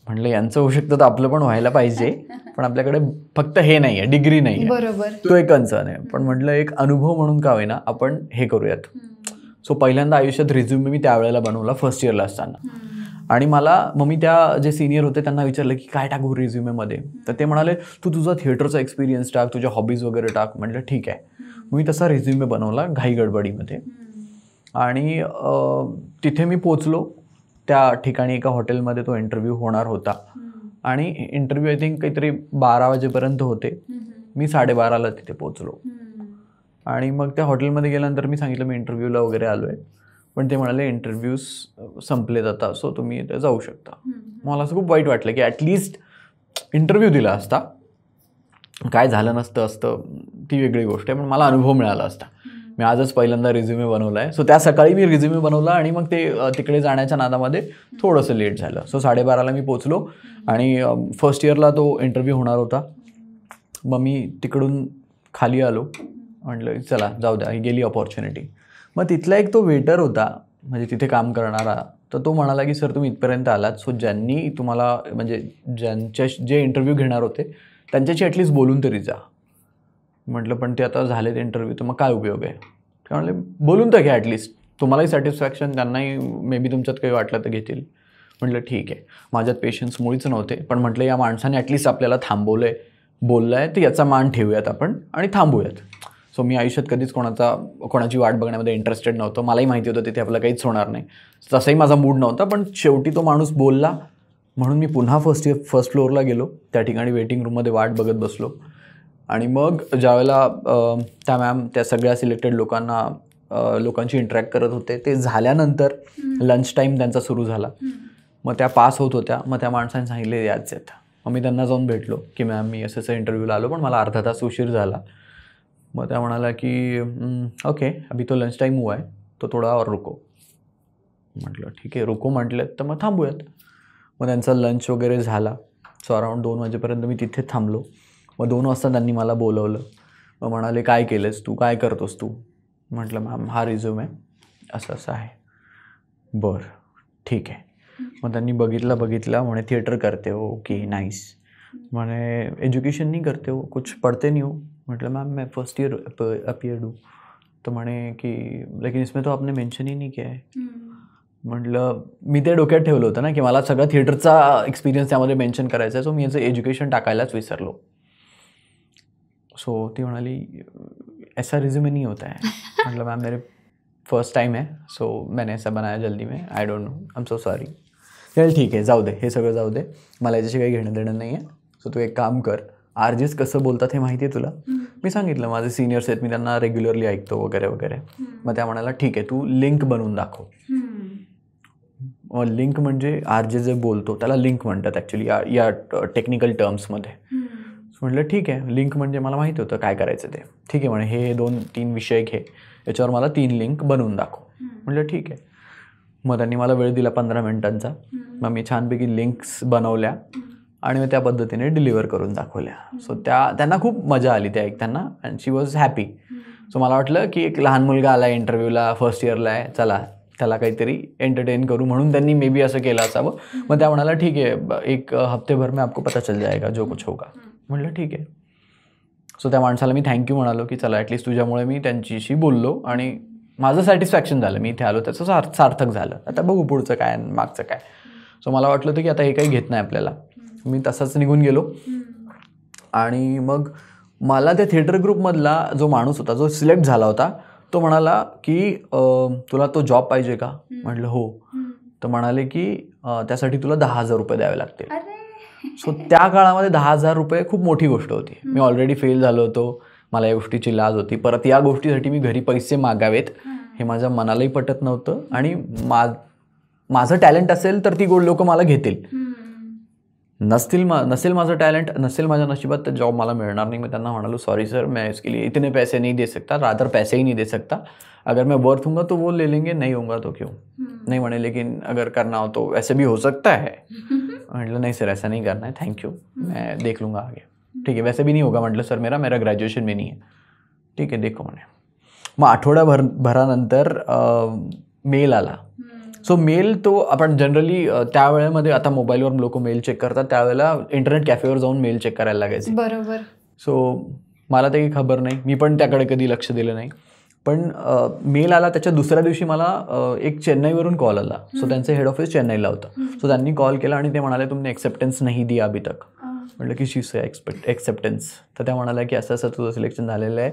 म्हणलं यांचं होऊ शकतं तर आपलं पण व्हायला पाहिजे, पण आपल्याकडे फक्त हे नाही आहे, डिग्री नाही आहे, बरोबर, तो एक कन्सर्न आहे. पण म्हटलं एक अनुभव म्हणून का होईना आपण हे करूयात. सो पहिल्यांदा आयुष्यात रिझ्युमे मी त्यावेळेला बनवला फर्स्ट इयरला असताना. आणि मग मी त्या जे सिनियर होते त्यांना विचारलं की काय टाकू रिझ्युमेमध्ये, तर ते म्हणाले तू तुझा थिएटरचा एक्सपिरियन्स टाक, तुझ्या हॉबीज वगैरे टाक. म्हटलं ठीक आहे. मी तसा रिझ्युमे बनवला घाई गडबडीमध्ये. आणि तिथे मी पोचलो त्या ठिकाणी एका हॉटेलमध्ये तो इंटरव्ह्यू होणार होता. आणि इंटरव्ह्यू आय थिंक काहीतरी 12 वाजेपर्यंत होते. मी 12:30ला तिथे पोचलो. आणि मग त्या हॉटेलमध्ये गेल्यानंतर मी सांगितलं मी इंटरव्ह्यूला वगैरे आलो आहे, पण ते म्हणाले इंटरव्ह्यूज संपलेत आता, सो तुम्ही इथे जाऊ शकता. मला असं खूप वाईट वाटलं की ॲटलिस्ट इंटरव्ह्यू दिला असता, काय झालं असतं ती वेगळी गोष्ट आहे, पण मला अनुभव मिळाला असता. मी आजच पहिल्यांदा रिझ्युमे बनवला आहे. सो त्या सकाळी मी रिझ्युमे बनवला आणि मग ते तिकडे जाण्याच्या नादामध्ये थोडंसं लेट झालं. सो 12:30ला मी पोचलो आणि फर्स्ट इयरला तो इंटरव्ह्यू होणार होता. मग मी तिकडून खाली आलो, म्हटलं चला जाऊ द्या, ही गेली अपॉर्च्युनिटी. मग तिथला एक तो वेटर होता म्हणजे तिथे काम करणारा, तर तो म्हणाला की सर तुम्ही इथपर्यंत आलात, सो ज्यांनी तुम्हाला म्हणजे जे इंटरव्ह्यू घेणार होते त्यांच्याशी ॲटलिस्ट बोलून तरी जा. म्हटलं पण ते आता झालेत इंटरव्ह्यू तर मग काय उपयोग आहे. ते म्हणले बोलून तर घ्या ॲटलिस्ट, तुम्हालाही सॅटिस्फॅक्शन, त्यांनाही मे बी तुमच्यात काही वाटलं तर घेतील. म्हटलं ठीक आहे. माझ्यात पेशन्स मुळीच नव्हते, पण म्हटलं या माणसाने ॲटलिस्ट आपल्याला थांबवलं आहे, बोललं आहे, तर याचा मान ठेवूयात आपण आणि थांबूयात. सो मी आयुष्यात कधीच कोणाची वाट बघण्यामध्ये इंटरेस्टेड नव्हतं. मलाही माहिती होतं तिथे आपलं काहीच होणार नाही. तसाही माझा मूड नव्हता, पण शेवटी तो माणूस बोलला म्हणून मी पुन्हा फर्स्ट फ्लोअरला गेलो. त्या ठिकाणी वेटिंग रूममध्ये वाट बघत बसलो. आणि मग ज्यावेळेला त्या मॅम त्या सगळ्या सिलेक्टेड लोकांची इंटरॅक्ट करत होते, ते झाल्यानंतर लंच टाईम त्यांचा सुरू झाला. मग त्या पास होत होत्या. मग त्या माणसाने सांगितले याच आहेत. मग मी त्यांना जाऊन भेटलो की मॅम मी असं इंटरव्ह्यूला आलो, पण मला अर्धा तास उशीर झाला. मग त्या म्हणाला की ओके अभी तो लंच टाईम हुआ है तो थोडा और रुको. म्हटलं ठीक आहे, रुको म्हटलेत तर मग थांबूयात. मग त्यांचा लंच वगैरे झाला. सो अराऊंड 2 वाजेपर्यंत मी तिथे थांबलो. मग 2 वाजता त्यांनी मला बोलवलं. मग म्हणाले काय केलंस तू, काय करतोस तू. म्हटलं मॅम हा रिझ्यूम आहे, असं असं आहे. बरं ठीक आहे. मग त्यांनी बघितला म्हणे थिएटर करते हो, ओके नाइस. म्हणे एजुकेशन नहीं करते हो, कुछ पढ़ते नहीं हो. म्हटलं मॅम मैं फर्स्ट ईयर अपीयर डू. तर म्हणे की लेकिन इसमें तो आपने मेंशन ही नहीं किया है. म्हटलं मी ते डोक्यात ठेवलं होतं ना की मला सगळं थिएटरचा एक्सपिरियन्स त्यामध्ये मेन्शन करायचा आहे. सो मी याचं एज्युकेशन टाकायलाच विसरलो. सो ती म्हणाली ऐसा रिज्यूमे नहीं होता है. म्हटलं मॅम मेरे फर्स्ट टाइम है, सो मैंने ऐसा बनाया जल्दी में, I don't know, I am so sorry. चल ठीक आहे, जाऊ दे, हे सगळं जाऊ दे, मला याच्याशी काही घेणं देणं नाही आहे. सो तू एक काम कर, आरजेस कसं बोलतात हे माहिती आहे तुला. मी सांगितलं माझे सिनियर्स आहेत, मी त्यांना रेग्युलरली ऐकतो वगैरे वगैरे. मग त्या म्हणाला ठीक आहे तू लिंक बनवून दाखव. लिंक म्हणजे आरजे जे बोलतो त्याला लिंक म्हणतात ॲक्च्युली या टेक्निकल टर्म्समध्ये. म्हटलं ठीक आहे, लिंक म्हणजे मला माहिती होतं काय करायचं ते. ठीक आहे म्हणे हे 2-3 विषय घे, याच्यावर मला 3 लिंक बनवून दाखव. म्हटलं ठीक आहे. मग त्यांनी मला वेळ दिला 15 मिनिटांचा. मग मी छानपैकी लिंक्स बनवल्या आणि मग त्या पद्धतीने डिलिव्हर करून दाखवल्या. सो त्यांना खूप मजा आली ते ऐकताना and she was happy. So मला वाटलं की एक लहान मुलगा आला इंटरव्ह्यूला, फर्स्ट इयरला आहे, चला त्याला काहीतरी एंटरटेन करू म्हणून त्यांनी मे बी असं केलं असावं. मग त्या म्हणाला ठीक आहे 1 हफ्ते भर में आपको पता चल जाएगा जो कुछ होगा. म्हटलं ठीक आहे. सो त्या माणसाला मी थँक्यू म्हणालो की चला ॲटलिस्ट तुझ्यामुळे मी त्यांच्याशी बोललो आणि माझं सॅटिस्फॅक्शन झालं, मी इथे आलो त्याचं सार्थक झालं. आता बघू पुढचं काय मागचं काय. सो मला वाटलं होतं की आता हे काही घेत नाही आपल्याला. मी तसाच निघून गेलो. आणि मग मला त्या थिएटर ग्रुपमधला जो माणूस होता जो सिलेक्ट झाला होता तो म्हणाला की तुला तो जॉब पाहिजे का. म्हटलं हो. तर म्हणाले की त्यासाठी तुला 10,000 रुपये द्यावे लागतील. सो त्या काळामध्ये 10,000 रुपये खूप मोठी गोष्ट होती. मी ऑलरेडी फेल झालो होतो, मला या गोष्टीची लाज होती. परत या गोष्टीसाठी मी घरी पैसे मागावेत हे माझ्या मनालाही पटत नव्हतं. आणि माझं टॅलेंट असेल तर ती लोक मला घेतील, नसेल माझं टॅलेंट, नसेल माझ्या नशिबात तर जॉब मला मिळणार नाही. मैं त्यांना म्हणालो सॉरी सर मैं इसके लिए इतने पैसे नहीं दे सकता, रादर पैसे ही नहीं दे सकता. अगर मैं वर्थ हूँगा तो वो ले लेंगे, नहीं होगा तो क्यों. नहीं म्हणे लेकिन अगर करना हो तो ऐसे भी हो सकता है. म्हटलं नाही सर ऐसा नहीं करना है, थैंक यू, मैं देख लूँगा आगे. ठीक है वैसे भी नहीं होगा. म्हटलं सर मेरा ग्रॅज्युएशन में नहीं है. ठीक है देखो म्हणे. मग आठवड्याभरानंतर मेल आला. सो मेल तो आपण जनरली त्यावेळेमध्ये आता मोबाईलवर लोक मेल चेक करतात, त्यावेळेला इंटरनेट कॅफेवर जाऊन मेल चेक करायला लागायचे. बरोबर. सो मला ते खबर नाही, मी पण त्याकडे कधी लक्ष दिलं नाही. पण मेल आला त्याच्या दुसऱ्या दिवशी मला एक चेन्नईवरून कॉल आला. सो त्यांचं हेड ऑफिस चेन्नईला होतं. सो त्यांनी कॉल केला आणि ते म्हणाले तुमने एक्सेप्टन्स नहीं दिया अभी तक. म्हटलं की शी से एक्सेप्टन्स. तर त्या म्हणाल्या की असं असं तुझं सिलेक्शन झालेलं आहे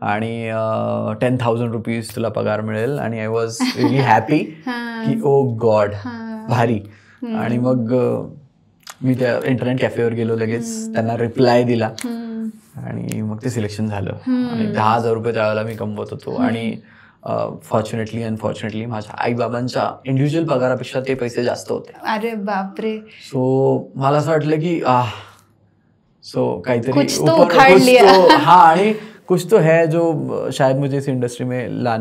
आणि 10,000 रुपीज तुला पगार मिळेल. आणि आय वॉज रिअली हॅपी की ओ गॉड भारी. आणि मग मी त्या इंटरनेट कॅफेवर गेलो, लगेच त्यांना रिप्लाय दिला आणि मग ते सिलेक्शन झालं. आणि 10,000 रुपये त्यावेळेला मी कमवत होतो. आणि फॉर्च्युनेटली अनफॉर्च्युनेटली माझ्या आईबाबांच्या इंडिव्हिज्युअल पगारापेक्षा ते पैसे जास्त होते. अरे बापरे. सो मला असं वाटलं की सो काहीतरी आणि कुछ तो है जो शायद मुझे इस इंडस्ट्री में ला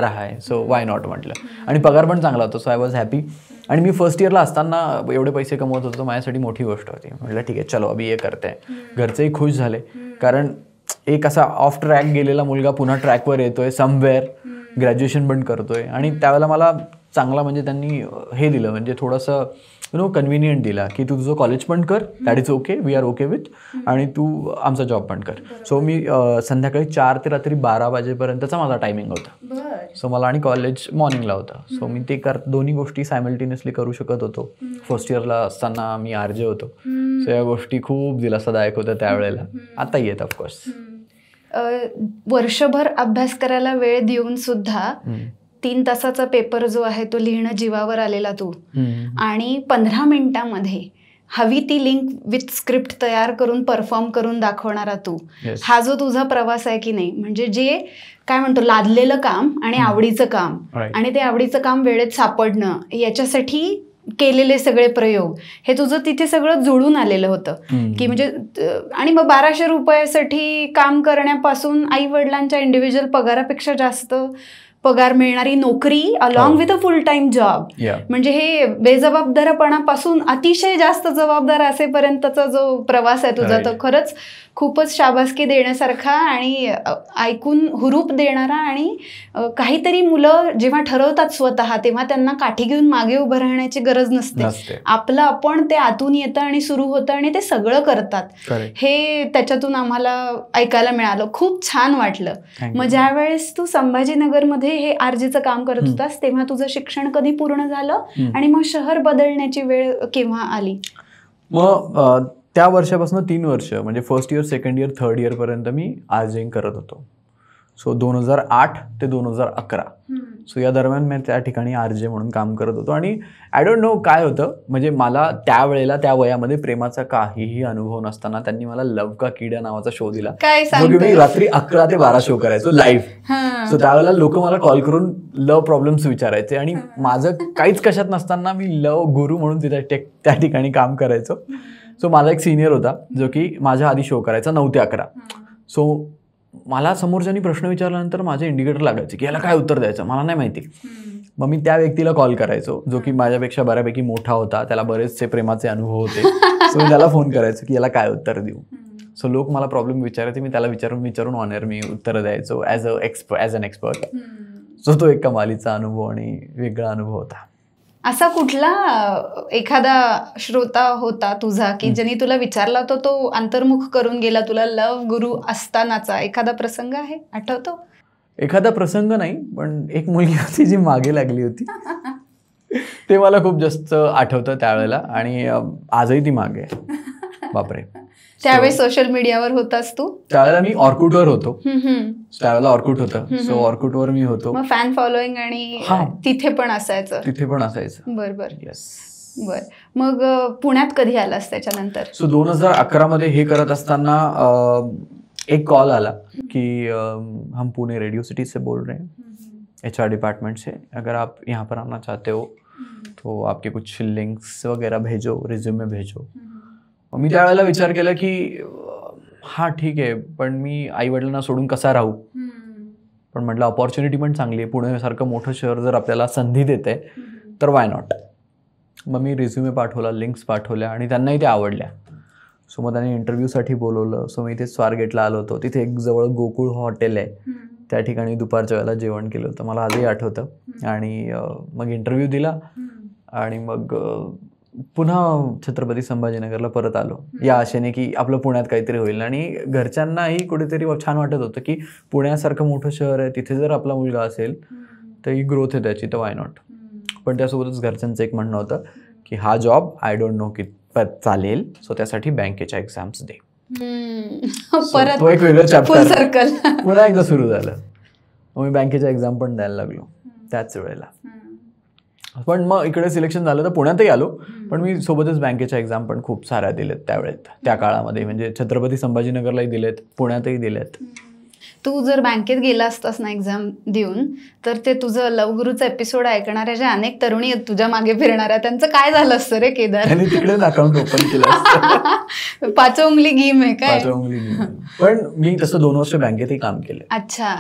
रहा है. सो वाय नॉट म्हटलं. आणि पगार पण चांगला होता. So I was happy. आणि मी फर्स्ट इयरला असताना एवढे पैसे कमवत होतो, माझ्यासाठी मोठी गोष्ट होती. म्हटलं ठीक आहे चलो अभी हे करते आहे. घरचेही खुश झाले, कारण एक असा ऑफ ट्रॅक गेलेला मुलगा पुन्हा ट्रॅकवर येतोय, समवेअर ग्रॅज्युएशन पण करतोय. आणि त्यावेळेला मला चांगला म्हणजे त्यांनी हे दिलं, म्हणजे थोडंसं कन्व्हिनियंट दिला की तू तुझं कॉलेज पण कर, that is okay, we are okay with, आणि तू आमचा जॉब पण कर. सो मी संध्याकाळी 4 ते रात्री 12 वाजेपर्यंतचा माझा टायमिंग होता. सो मला आणि कॉलेज मॉर्निंगला होतं. सो मी ते दोन्ही गोष्टी सायमल्टेनियसली करू शकत होतो. फर्स्ट इयरला असताना मी आरजे होतो. सो या गोष्टी खूप दिलासादायक होत्या त्यावेळेला. आताही आहेत ऑफकोर्स. वर्षभर अभ्यास करायला वेळ देऊन सुद्धा 3 तासाचा पेपर जो आहे तो लिहिणं जीवावर आलेला तू, आणि 15 मिनिटांमध्ये हवी ती लिंक विथ स्क्रिप्ट तयार करून परफॉर्म करून दाखवणारा तू, हा जो तुझा प्रवास आहे की नाही, म्हणजे जे काय म्हणतो लादलेलं काम आणि आवडीचं काम, आणि ते आवडीचं काम वेळेत सापडणं, याच्यासाठी केलेले सगळे प्रयोग, हे तुझं तिथे सगळं जुळून आलेलं होतं की म्हणजे. आणि मग 1200 रुपयासाठी काम करण्यापासून आई वडिलांच्या इंडिव्हिज्युअल पगारापेक्षा जास्त पगार मिळणारी नोकरी along with a full time job, म्हणजे हे बेजबाबदारपणापासून अतिशय जास्त जबाबदार असेपर्यंतचा जो प्रवास आहे तुझा, तो खरंच खूपच शाबासकी देण्यासारखा आणि ऐकून हुरूप देणारा. आणि काहीतरी मुलं जेव्हा ठरवतात स्वतः, तेव्हा त्यांना काठी घेऊन मागे उभं राहण्याची गरज नसते. आपलं आपण ते आतून येतं आणि सुरू होतं आणि ते सगळं करतात. हे त्याच्यातून आम्हाला ऐकायला मिळालं, खूप छान वाटलं. मग ज्यावेळेस तू संभाजीनगरमध्ये हे आरजेचं काम करत होतास, तेव्हा तुझं शिक्षण कधी पूर्ण झालं आणि मग शहर बदलण्याची वेळ केव्हा आली? मग त्या वर्षापासून 3 वर्ष, म्हणजे first year, second year, third year पर्यंत मी आरजेइंग करत होतो. सो 2008 ते 2011. सो या दरम्यान मी त्या ठिकाणी आरजे म्हणून काम करत होतो. आणि आय डोंट नो काय होतं, म्हणजे मला त्यावेळेला त्या वयामध्ये प्रेमाचा काहीही अनुभव नसताना त्यांनी मला लव का कीडा नावाचा शो दिला, जो की मी रात्री 11 ते 12 शो करायचो लाईव्ह. सो त्यावेळेला लोक मला कॉल करून लव प्रॉब्लेम्स विचारायचे, आणि माझं काहीच कशात नसताना मी लव गुरु म्हणून त्या ठिकाणी काम करायचो. सो माझा एक सिनियर होता जो की माझ्या आधी शो करायचा 9 ते 11. सो मला समोरच्यांनी प्रश्न विचारल्यानंतर माझे इंडिकेटर लागायचे की याला काय उत्तर द्यायचं, मला नाही माहिती. मग मी त्या व्यक्तीला कॉल करायचो जो की माझ्यापेक्षा बऱ्यापैकी मोठा होता, त्याला बरेचसे प्रेमाचे अनुभव होते. सो मी त्याला फोन करायचो की याला काय उत्तर देऊ. सो लोक मला प्रॉब्लेम विचारायचे, मी त्याला विचारून ऑनर मी उत्तर द्यायचो ॲज अन एक्सपर्ट. सो तो एक कमालीचा अनुभव आणि वेगळा अनुभव होता. असा कुठला एखादा श्रोता होता तुझा की ज्यांनी तुला विचारला होता, तो अंतर्मुख करून गेला तुला लव गुरु असतानाचा एखादा प्रसंग आहे, आठवतो? एखादा प्रसंग नाही, पण एक मुलगी होती जी मागे लागली होती. ते मला खूप जास्त आठवतं त्यावेळेला, आणि आजही ती मागे आहे. बापरे. त्यावेळेस सोशल मीडियावर होतास तू? त्यावेळेला मी ऑर्कुटवर होतो. त्यावेळेला ऑर्कुट होतं. सो ऑर्कुटवर मी होतो. मग फॅन फॉलोईंग आणि तिथे पण असायचं? तिथे पण असायचं. बरोबर. येस. बर. मग पुण्यात कधी आलास त्याच्यानंतर? सो 2011 मध्ये हे करत असताना एक कॉल आला कि हम पुणे रेडियो सिटी से बोल रहे हैं, HR डिपार्टमेंट से, अगर आप यहाँ पर आना चाहते हो तो आपके कुछ लिंक्स वगैरह भेजो, रिज्यूमे भेजो. मी त्यावेळेला विचार केला की हा ठीक आहे, पण मी आई वडिलांना सोडून कसा राहू. पण म्हटलं ऑपॉर्च्युनिटी पण चांगली आहे, पुण्यासारखं मोठं शहर जर आपल्याला संधी देते तर वाय नॉट. मग मी रिझ्युमे पाठवला, लिंक्स पाठवल्या, आणि त्यांनाही त्या आवडल्या. सो मग त्यांनी इंटरव्ह्यूसाठी बोलवलं. सो मी इथे स्वारगेटला आलो होतो. तिथे एक जवळ गोकुळ हॉटेल आहे, त्या ठिकाणी दुपारच्या वेळेला जेवण केलं होतं, मला आजही आठवतं. आणि मग इंटरव्ह्यू दिला, आणि मग पुन्हा छत्रपती संभाजीनगरला परत आलो या आशेने की आपलं पुण्यात काहीतरी होईल. आणि घरच्यांनाही कुठेतरी छान वाटत होतं की पुण्यासारखं मोठं शहर आहे, तिथे जर आपला मुलगा असेल तर ही ग्रोथ आहे त्याची, तर वाय नॉट. पण त्यासोबतच घरच्यांचं एक म्हणणं होतं की हा जॉब आय डोंट नो कितपत चालेल, सो त्यासाठी बँकेच्या एक्झाम्स दे. तो एक वेगळं चॅप्टर पुन्हा एकदा सुरू झालं. मग मी बँकेच्या एक्झाम पण द्यायला लागलो त्याच वेळेला. पण मग इकडे सिलेक्शन झालं तर पुण्यातही आलो, पण मी सोबतच बँकेच्या एक्झाम पण खूप साऱ्या दिलेत त्यावेळेत, त्या काळामध्ये. म्हणजे छत्रपती संभाजीनगरलाही दिलेत, पुण्यातही दिलेत. तू जर बँकेत गेला असतास ना एक्झाम देऊन, तर ते तुझं लवगुरूचा एपिसोड ऐकणाऱ्या ज्या अनेक तरुणी आहेत तुझ्या मागे फिरणाऱ्या, त्यांचं काय झालं असतं रे केदार? त्यांनी तिकडेच अकाउंट ओपन केलं असतं. 5 उंगली गेम आहे काय? 5 उंगली गेम. पण मी तसं 2 वर्ष बँकेतही काम केलं. अच्छा,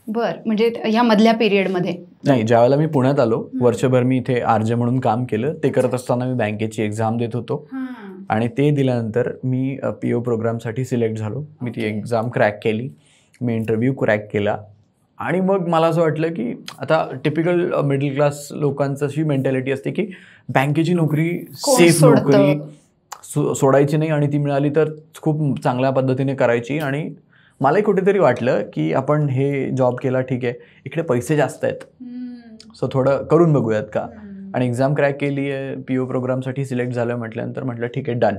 बर. म्हणजे ह्या मधल्या पिरियडमध्ये नाही, ज्यावेळेला मी पुण्यात आलो वर्षभर मी इथे आरजे म्हणून काम केलं. ते करत असताना मी बँकेची एक्झाम देत होतो, आणि ते दिल्यानंतर मी PO प्रोग्रामसाठी सिलेक्ट झालो. मी ती एक्झाम क्रॅक केली, मी इंटरव्ह्यू क्रॅक केला, आणि मग मला असं वाटलं की आता टिपिकल मिडल क्लास लोकांचं अशी मेंटॅलिटी असते की बँकेची नोकरी सेफ नोकरी सोडायची नाही आणि ती मिळाली तर खूप चांगल्या पद्धतीने करायची. आणि मलाही कुठेतरी वाटलं की आपण हे जॉब केला ठीक आहे, इकडे पैसे जास्त आहेत, सो थोडं करून बघूयात का. आणि एक्झाम क्रॅक केली आहे, PO प्रोग्रामसाठी सिलेक्ट झालं म्हटल्यानंतर म्हटलं ठीक आहे डन.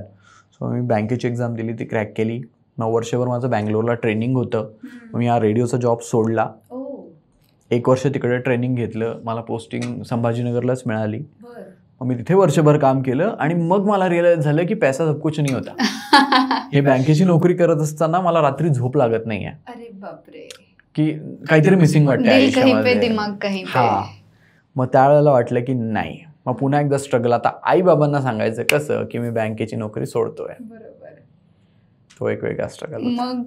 सो मी बँकेची एक्झाम दिली, ती क्रॅक केली. 9 वर्षभर माझं बँगलोरला ट्रेनिंग होतं. मी हा रेडिओचा जॉब सोडला, 1 वर्ष तिकडे ट्रेनिंग घेतलं, मला पोस्टिंग संभाजीनगरलाच मिळाली. मग मी तिथे वर्षभर काम केलं आणि मग मला रिअलाइज झालं की पैसा सब कुछ नाही होता. हे बँकेची नोकरी करत असताना मला रात्री झोप लागत नाहीये. अरे बापरे, की काहीतरी मिसिंग वाटतं आयुष्यामध्ये. हा, मग त्यावेळेला वाटलं की नाही, मग पुन्हा एकदा स्ट्रगल. आता आई बाबांना सांगायचं कसं की मी बँकेची नोकरी सोडतोय, तो एक वेगळा स्ट्रगल. मग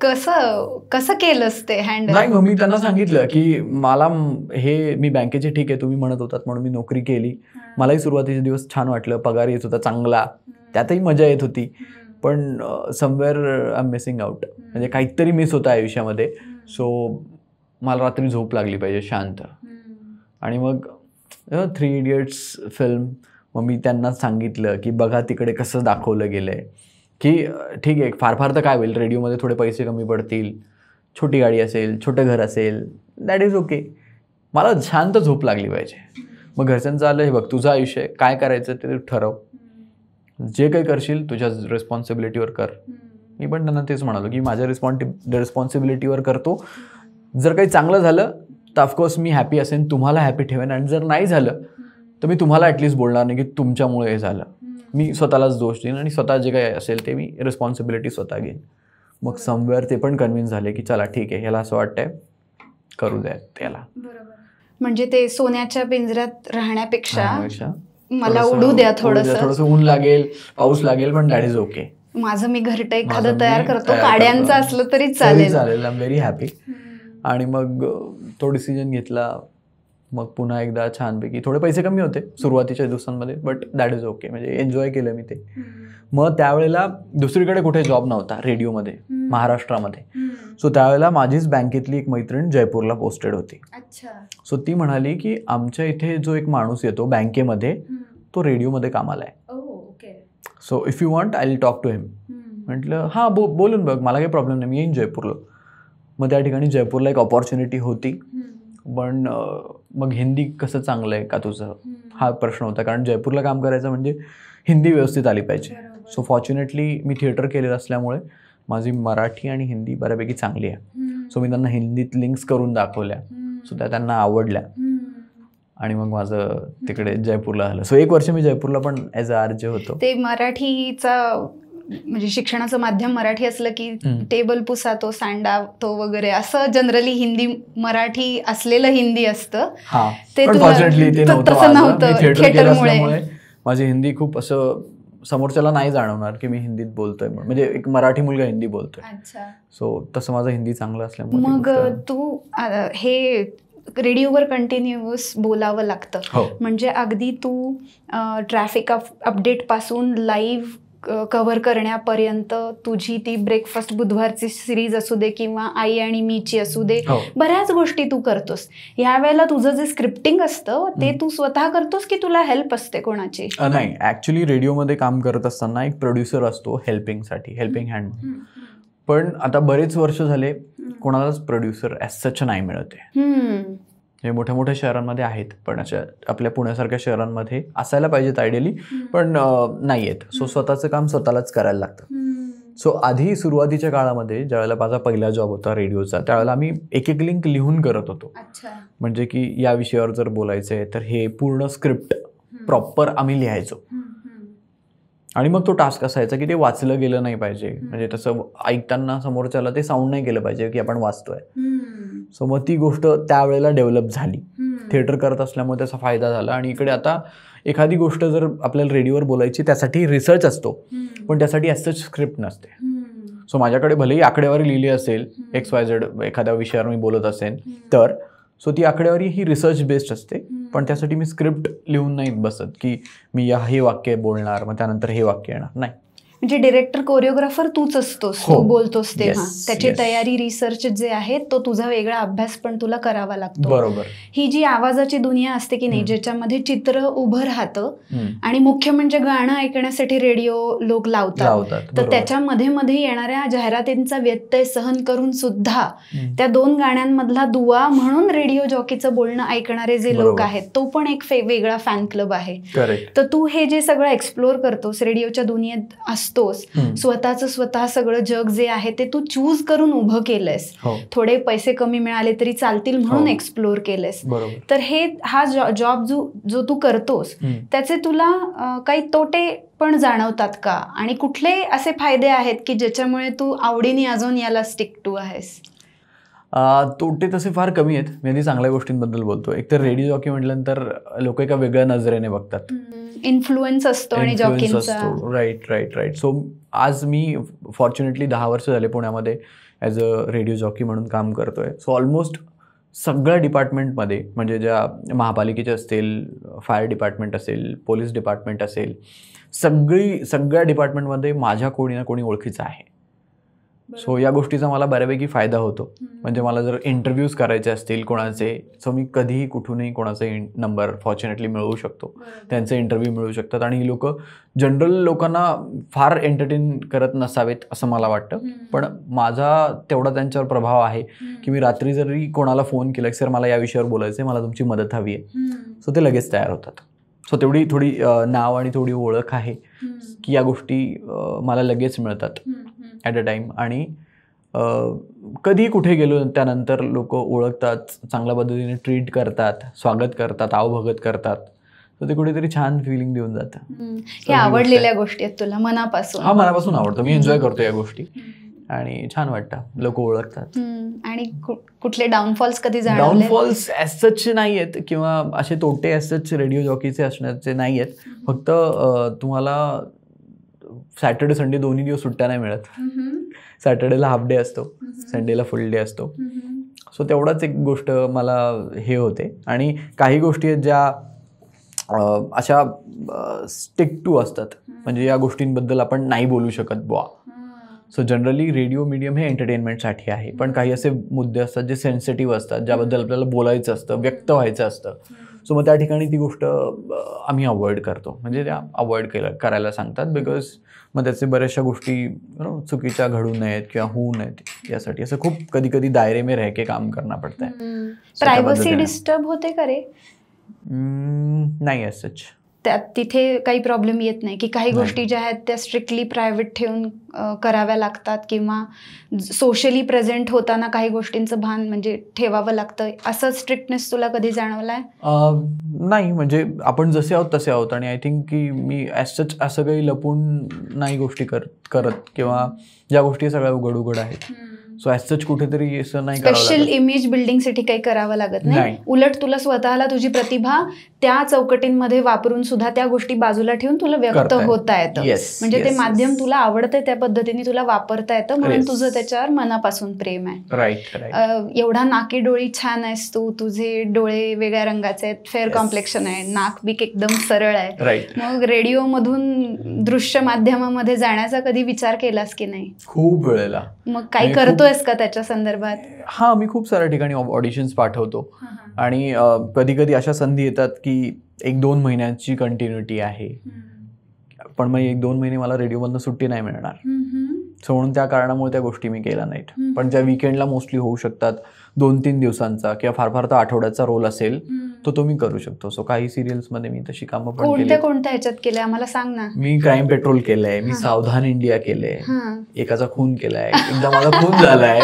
कसं केलंस ते हँडल? नाही, मग मी त्यांना सांगितलं की मला हे मी बँकेचे ठीक आहे तुम्ही म्हणत होतात म्हणून मी नोकरी केली. मलाही सुरुवातीचे दिवस छान वाटलं, पगार येत होता चांगला, त्यातही मजा येत होती. पण somewhere I am missing out, म्हणजे काहीतरी मिस होतं आयुष्यामध्ये. सो मला रात्री झोप लागली पाहिजे शांत. आणि मग 3 इडियट्स फिल्म, मग मी त्यांना सांगितलं की बघा तिकडे कसं दाखवलं गेलं आहे की ठीक आहे फार फार तर काय होईल, रेडिओमध्ये थोडे पैसे कमी पडतील, छोटी गाडी असेल, छोटं घर असेल, दॅट इज ओके, मला शांत झोप लागली पाहिजे. मग घरच्यांचं आलं, हे बघ तुझं आयुष्य आहे, काय करायचं ते तू ठरव, जे काही करशील तुझ्या रिस्पॉन्सिबिलिटीवर कर. मी पण त्यांना तेच म्हणालो की माझ्या रिस्पॉन्सिबिलिटीवर करतो. जर काही चांगलं झालं तर ऑफकोर्स मी हॅपी असेन, तुम्हाला हॅपी ठेवेन. आणि जर नाही झालं तर मी तुम्हाला ॲटलिस्ट बोलणार नाही की तुमच्यामुळे हे झालं. मी स्वतःलाच दोष देईन आणि स्वतः जे काही असेल ते मी रिस्पॉन्सिबिलिटी स्वतः घेईन. मग समवेअर ते पण कन्व्हिन्स झाले की चला ठीक आहे, ह्याला असं वाटतंय करू द्या त्याला. म्हणजे ते सोन्याच्या पिंजऱ्यात राहण्यापेक्षा मला उडू द्या, थोडंसं ऊन लागेल, पाऊस लागेल, पण दॅट इज ओके. माझं मी घरटं एखादं तयार करतो, काड्यांचं असलं तरी चालेल. I am very happy. आणि मग तो डिसिजन घेतला. मग पुन्हा एकदा छानपैकी, थोडे पैसे कमी होते सुरुवातीच्या दिवसांमध्ये, बट दॅट इज ओके, म्हणजे एन्जॉय केलं मी ते. मग त्यावेळेला दुसरीकडे कुठे जॉब नव्हता रेडिओमध्ये महाराष्ट्रामध्ये. सो त्यावेळेला माझीच बँकेतली एक मैत्रीण जयपूरला पोस्टेड होती. सो ती म्हणाली की आमच्या इथे जो एक माणूस येतो बँकेमध्ये तो रेडिओमध्ये कामाला आहे, so if you want I will talk to him. म्हटलं हां बोलून बघ, मला काही प्रॉब्लेम नाही, मी येईन जयपूरला. मग त्या ठिकाणी जयपूरला एक ऑपॉर्च्युनिटी होती, पण मग हिंदी कसं चांगलं आहे का तुझं, हा प्रश्न होता. कारण जयपूरला काम करायचं म्हणजे हिंदी व्यवस्थित आली पाहिजे. सो फॉर्च्युनेटली मी थिएटर केलेलं असल्यामुळे माझी मराठी आणि हिंदी बऱ्यापैकी चांगली आहे. सो मी त्यांना हिंदीत लिंक्स करून दाखवल्या, सो त्या त्यांना आवडल्या. आणि मग माझं तिकडे जयपूरला झालं. सो 1 वर्ष मी जयपूरला पण ॲज अ RJ होतो. ते मराठीचा म्हणजे शिक्षणाचं माध्यम मराठी असलं की टेबल पुसा तो, सांडा तो वगैरे, असं जनरली हिंदी मराठी असलेलं हिंदी असतं. ते तसं नव्हतं. थिएटरमुळे माझी हिंदी खूप असं समोरच्याला नाही जाणवणार की मी हिंदीत बोलतोय, म्हणजे एक मराठी मुलगा हिंदी बोलतोय. सो तसं माझं हिंदी चांगलं असल्यामुळे. मग तू हे रेडिओवर कंटिन्युअस बोलावं लागतं, म्हणजे अगदी तू ट्रॅफिक अपडेट पासून लाईव्ह कव्हर करण्यापर्यंत तुझी ती ब्रेकफास्ट बुधवारची सिरीज असू दे किंवा आई आणि मीची असू दे, बऱ्याच गोष्टी तू करतोस. यावेळेला तुझं जे स्क्रिप्टिंग असतं ते तू स्वतः करतोस की तुला हेल्प असते कोणाची? नाही, ऍक्च्युली रेडिओमध्ये काम करत असताना एक प्रोड्युसर असतो हेल्पिंगसाठी, हेल्पिंग हँड. पण आता बरेच वर्ष झाले कोणालाच प्रोड्युसर ॲज सच नाही मिळत आहे. हे मोठ्या मोठ्या शहरांमध्ये आहेत, पण अशा आपल्या पुण्यासारख्या शहरांमध्ये असायला पाहिजेत आयडियली, पण नाही आहेत. सो स्वतःचं काम स्वतःलाच करायला लागतं. सो आधी सुरुवातीच्या काळामध्ये ज्यावेळेला माझा पहिला जॉब होता रेडिओचा, त्यावेळेला आम्ही एक लिंक लिहून करत होतो. म्हणजे की या विषयावर जर बोलायचं आहे तर हे पूर्ण स्क्रिप्ट प्रॉपर आम्ही लिहायचो. आणि मग तो टास्क असायचा की ते वाचलं गेलं नाही पाहिजे, म्हणजे तसं ऐकताना समोरच्याला ते साऊंड नाही केलं पाहिजे की आपण वाचतोय. सो मग ती गोष्ट त्यावेळेला डेव्हलप झाली. थिएटर करत असल्यामुळे त्याचा फायदा झाला. आणि इकडे आता एखादी गोष्ट जर आपल्याला रेडिओवर बोलायची त्यासाठी रिसर्च असतो, पण त्यासाठी ॲज सच स्क्रिप्ट नसते. सो माझ्याकडे भलेही आकडेवारी लिहिली असेल, XYZ एखाद्या विषयावर मी बोलत असेल तर, सो ती आकडेवारी ही रिसर्च बेस्ड असते, पण त्यासाठी मी स्क्रिप्ट लिहून नाही बसत की मी हे वाक्य बोलणार मग त्यानंतर हे वाक्य येणार, नाही. म्हणजे डिरेक्टर कोरिओग्राफर तूच असतोस, तू बोलतोस तेव्हा त्याची तयारी रिसर्च जे आहे तो तुझा वेगळा अभ्यास पण तुला करावा लागतो. बरोबर. ही जी आवाजाची दुनिया असते की नाही, ज्याच्यामध्ये चित्र उभं राहतं आणि मुख्य म्हणजे गाणं ऐकण्यासाठी रेडिओ लोक लावतात, तर त्याच्यामध्ये मध्ये येणाऱ्या जाहिरातींचा व्यत्यय सहन करून सुद्धा त्या 2 गाण्यांमधला दुवा म्हणून रेडिओ जॉकीचं बोलणं ऐकणारे जे लोक आहेत तो पण एक वेगळा फॅन क्लब आहे. तर तू हे जे सगळं एक्सप्लोर करतोस, रेडिओच्या दुनियेत असतोस, स्वतः सगळं जग जे आहे ते तू चूज करून उभं केलंयस. थोडे पैसे कमी मिळाले तरी चालतील म्हणून एक्सप्लोर केलंयस. तर हा जॉब जो तू करतोस त्याचे तुला काही तोटे पण जाणवतात का, आणि कुठले असे फायदे आहेत की ज्याच्यामुळे तू आवडीने अजून याला स्टिक टू आहेस? तोटे तसे फार कमी आहेत. मी आधी चांगल्या गोष्टींबद्दल बोलतो. एक तर रेडिओ जॉकी म्हटल्यानंतर लोक एका वेगळ्या नजरेने बघतात. इन्फ्लुएन्स असतो आणि जॉकींचा. राईट. सो आज मी फॉर्च्युनेटली 10 वर्ष झाले पुण्यामध्ये ॲज अ रेडिओ जॉकी म्हणून काम करतोय. सो ऑलमोस्ट सगळ्या डिपार्टमेंटमध्ये, म्हणजे ज्या महापालिकेचे असतील, फायर डिपार्टमेंट असेल, पोलीस डिपार्टमेंट असेल, सगळ्या डिपार्टमेंटमध्ये माझ्या कोणी ना कोणी ओळखीचं आहे. सो या गोष्टीचा मला बऱ्यापैकी फायदा होतो. म्हणजे मला जर इंटरव्ह्यूज करायचे असतील कोणाचे, सो मी कधीही कुठूनही कोणाचे नंबर फॉर्च्युनेटली मिळवू शकतो, त्यांचे इंटरव्ह्यू मिळू शकतात. आणि ही लोक जनरल लोकांना फार एंटरटेन करत नसावेत असं मला वाटतं, पण माझा तेवढा त्यांच्यावर प्रभाव आहे की मी रात्री जरी कोणाला फोन केला की सर मला या विषयावर बोलायचं आहे, मला तुमची मदत हवी आहे, सो ते लगेच तयार होतात. सो तेवढी थोडी नाव आणि थोडी ओळख आहे की या गोष्टी मला लगेच मिळतात ॲट अ टाईम. आणि कधी कुठे गेलो त्यानंतर लोक ओळखतात, चांगल्या पद्धतीने ट्रीट करतात, स्वागत करतात, आवभगत करतात. तर ते कुठेतरी छान फिलिंग देऊन जातं. हे आवडलेल्या गोष्टी आहेत तुला मनापासून? हा, मनापासून आवडतं. मी एन्जॉय करतो या गोष्टी आणि छान वाटतं, लोक ओळखतात. आणि कुठले डाऊनफॉल्स कधी जाणवले? डाऊनफॉल्स ॲज सच नाही आहेत किंवा असे तोटे ॲज सच रेडिओ जॉकीचे असण्याचे नाही आहेत. फक्त तुम्हाला सॅटर्डे संडे दोन्ही दिवस सुट्ट्या नाही मिळत. सॅटर्डेला हाफ डे असतो, संडेला फुल डे असतो. सो तेवढाच एक गोष्ट मला हे होते. आणि काही गोष्टी आहेत ज्या अशा स्टिक टू असतात, म्हणजे या गोष्टींबद्दल आपण नाही बोलू शकत बुवा. सो जनरली रेडिओ मीडियम हे एंटरटेनमेंटसाठी आहे, पण काही असे मुद्दे असतात जे सेन्सिटिव्ह असतात, ज्याबद्दल आपल्याला बोलायचं असतं, व्यक्त व्हायचं असतं. सो मग त्या ठिकाणी ती गोष्ट आम्ही अवॉइड करतो, म्हणजे त्या अवॉइड करायला सांगतात. बिकॉज मग त्याचे बऱ्याचशा गोष्टी चुकीच्या घडू नयेत किंवा होऊ नयेत यासाठी असं खूप कधी कधी दायरे में रह के काम करना पडतं आहे. प्रायव्हसी डिस्टर्ब होते का रे? नाही ॲज सच. त्यात तिथे काही प्रॉब्लेम येत नाही की काही गोष्टी ज्या आहेत त्या स्ट्रिक्टली प्रायव्हेट ठेवून कराव्या लागतात, किंवा सोशली प्रेझेंट होताना काही गोष्टींचं भान म्हणजे ठेवावं लागतं, असं स्ट्रिक्टनेस तुला कधी जाणवलाय? नाही, म्हणजे आपण जसे आहोत तसे आहोत. आणि आय थिंक की मी ॲज सच असं काही लपून नाही गोष्टी करत किंवा ज्या गोष्टी सगळ्या उघड आहेत. सो ॲज सच कुठेतरी असं नाही स्पेशल इमेज बिल्डिंगसाठी काही करावं लागत नाही. उलट तुला स्वतःला तुझी प्रतिभा त्या चौकटींमध्ये वापरून सुद्धा त्या गोष्टी बाजूला ठेवून तुला व्यक्त होता येतं. म्हणजे ते माध्यम तुला आवडतंय त्या पद्धतीने तुला वापरता येतं, म्हणून तुझं त्याच्यावर मनापासून प्रेम आहे. राईट. एवढा नाकी डोळी छान आहेस तू, तुझे डोळे वेगळ्या रंगाचे आहेत, फेअर कॉम्प्लेक्शन आहे, नाक बीक एकदम सरळ आहे. मग रेडिओ मधून दृश्य माध्यमामध्ये जाण्याचा कधी विचार केलास की नाही? खूप वेळेला. मग काय करतोयस का त्याच्या संदर्भात? हा, मी खूप साऱ्या ठिकाणी ऑडिशन्स पाठवतो. आणि कधी कधी अशा संधी येतात की 1-2 महिन्यांची कंटिन्युटी आहे, पण मग 1-2 महिने मला रेडिओमधनं सुट्टी नाही मिळणार. सो म्हणून त्या कारणामुळे त्या गोष्टी मी केल्या नाहीत. पण ज्या वीकेंडला मोस्टली होऊ शकतात, 2-3 दिवसांचा किंवा फार तर आठवड्याचा रोल असेल तो मी करू शकतो. सो काही सिरियल्समध्ये मी तशी कामं पण केली. कोणत्या ह्याच्यात केलंय आम्हाला सांग ना. मी क्राईम पेट्रोल केलंय, मी सावधान इंडिया केलंय, एकाचा खून केलाय, एकदा मला खून झालाय,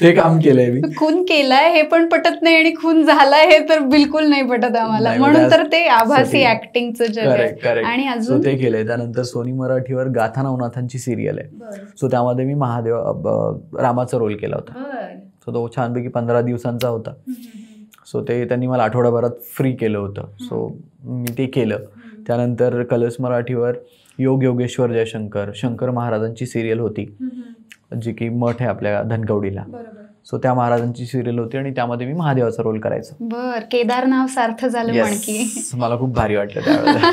ते काम केलंय मी. खून केलाय हे पण पटत नाही आणि खून झालाय हे तर बिलकुल नाही पटत आम्हाला, म्हणून तर ते आभासी ऍक्टिंगचं जग आहे. आणि अजून ते केलंय. त्यानंतर सोनी मराठीवर गाथा नवनाथांची सिरियल आहे. सो त्यामध्ये मी महादेव रामाचा रोल केला होता. सो तो छानपैकी 15 दिवसांचा होता. सो ते त्यांनी मला आठवड्याभरात फ्री केलं होतं. सो मी ते केलं. त्यानंतर कलर्स मराठीवर योगेश्वर जयशंकर, शंकर महाराजांची सिरियल होती, जी की मठ आहे आपल्या धनकवडीला. सो त्या महाराजांची सिरियल होती आणि त्यामध्ये मी महादेवाचा रोल करायचो. केदार नाव सार्थ झालं. मला खूप भारी वाटलं त्यावेळेला.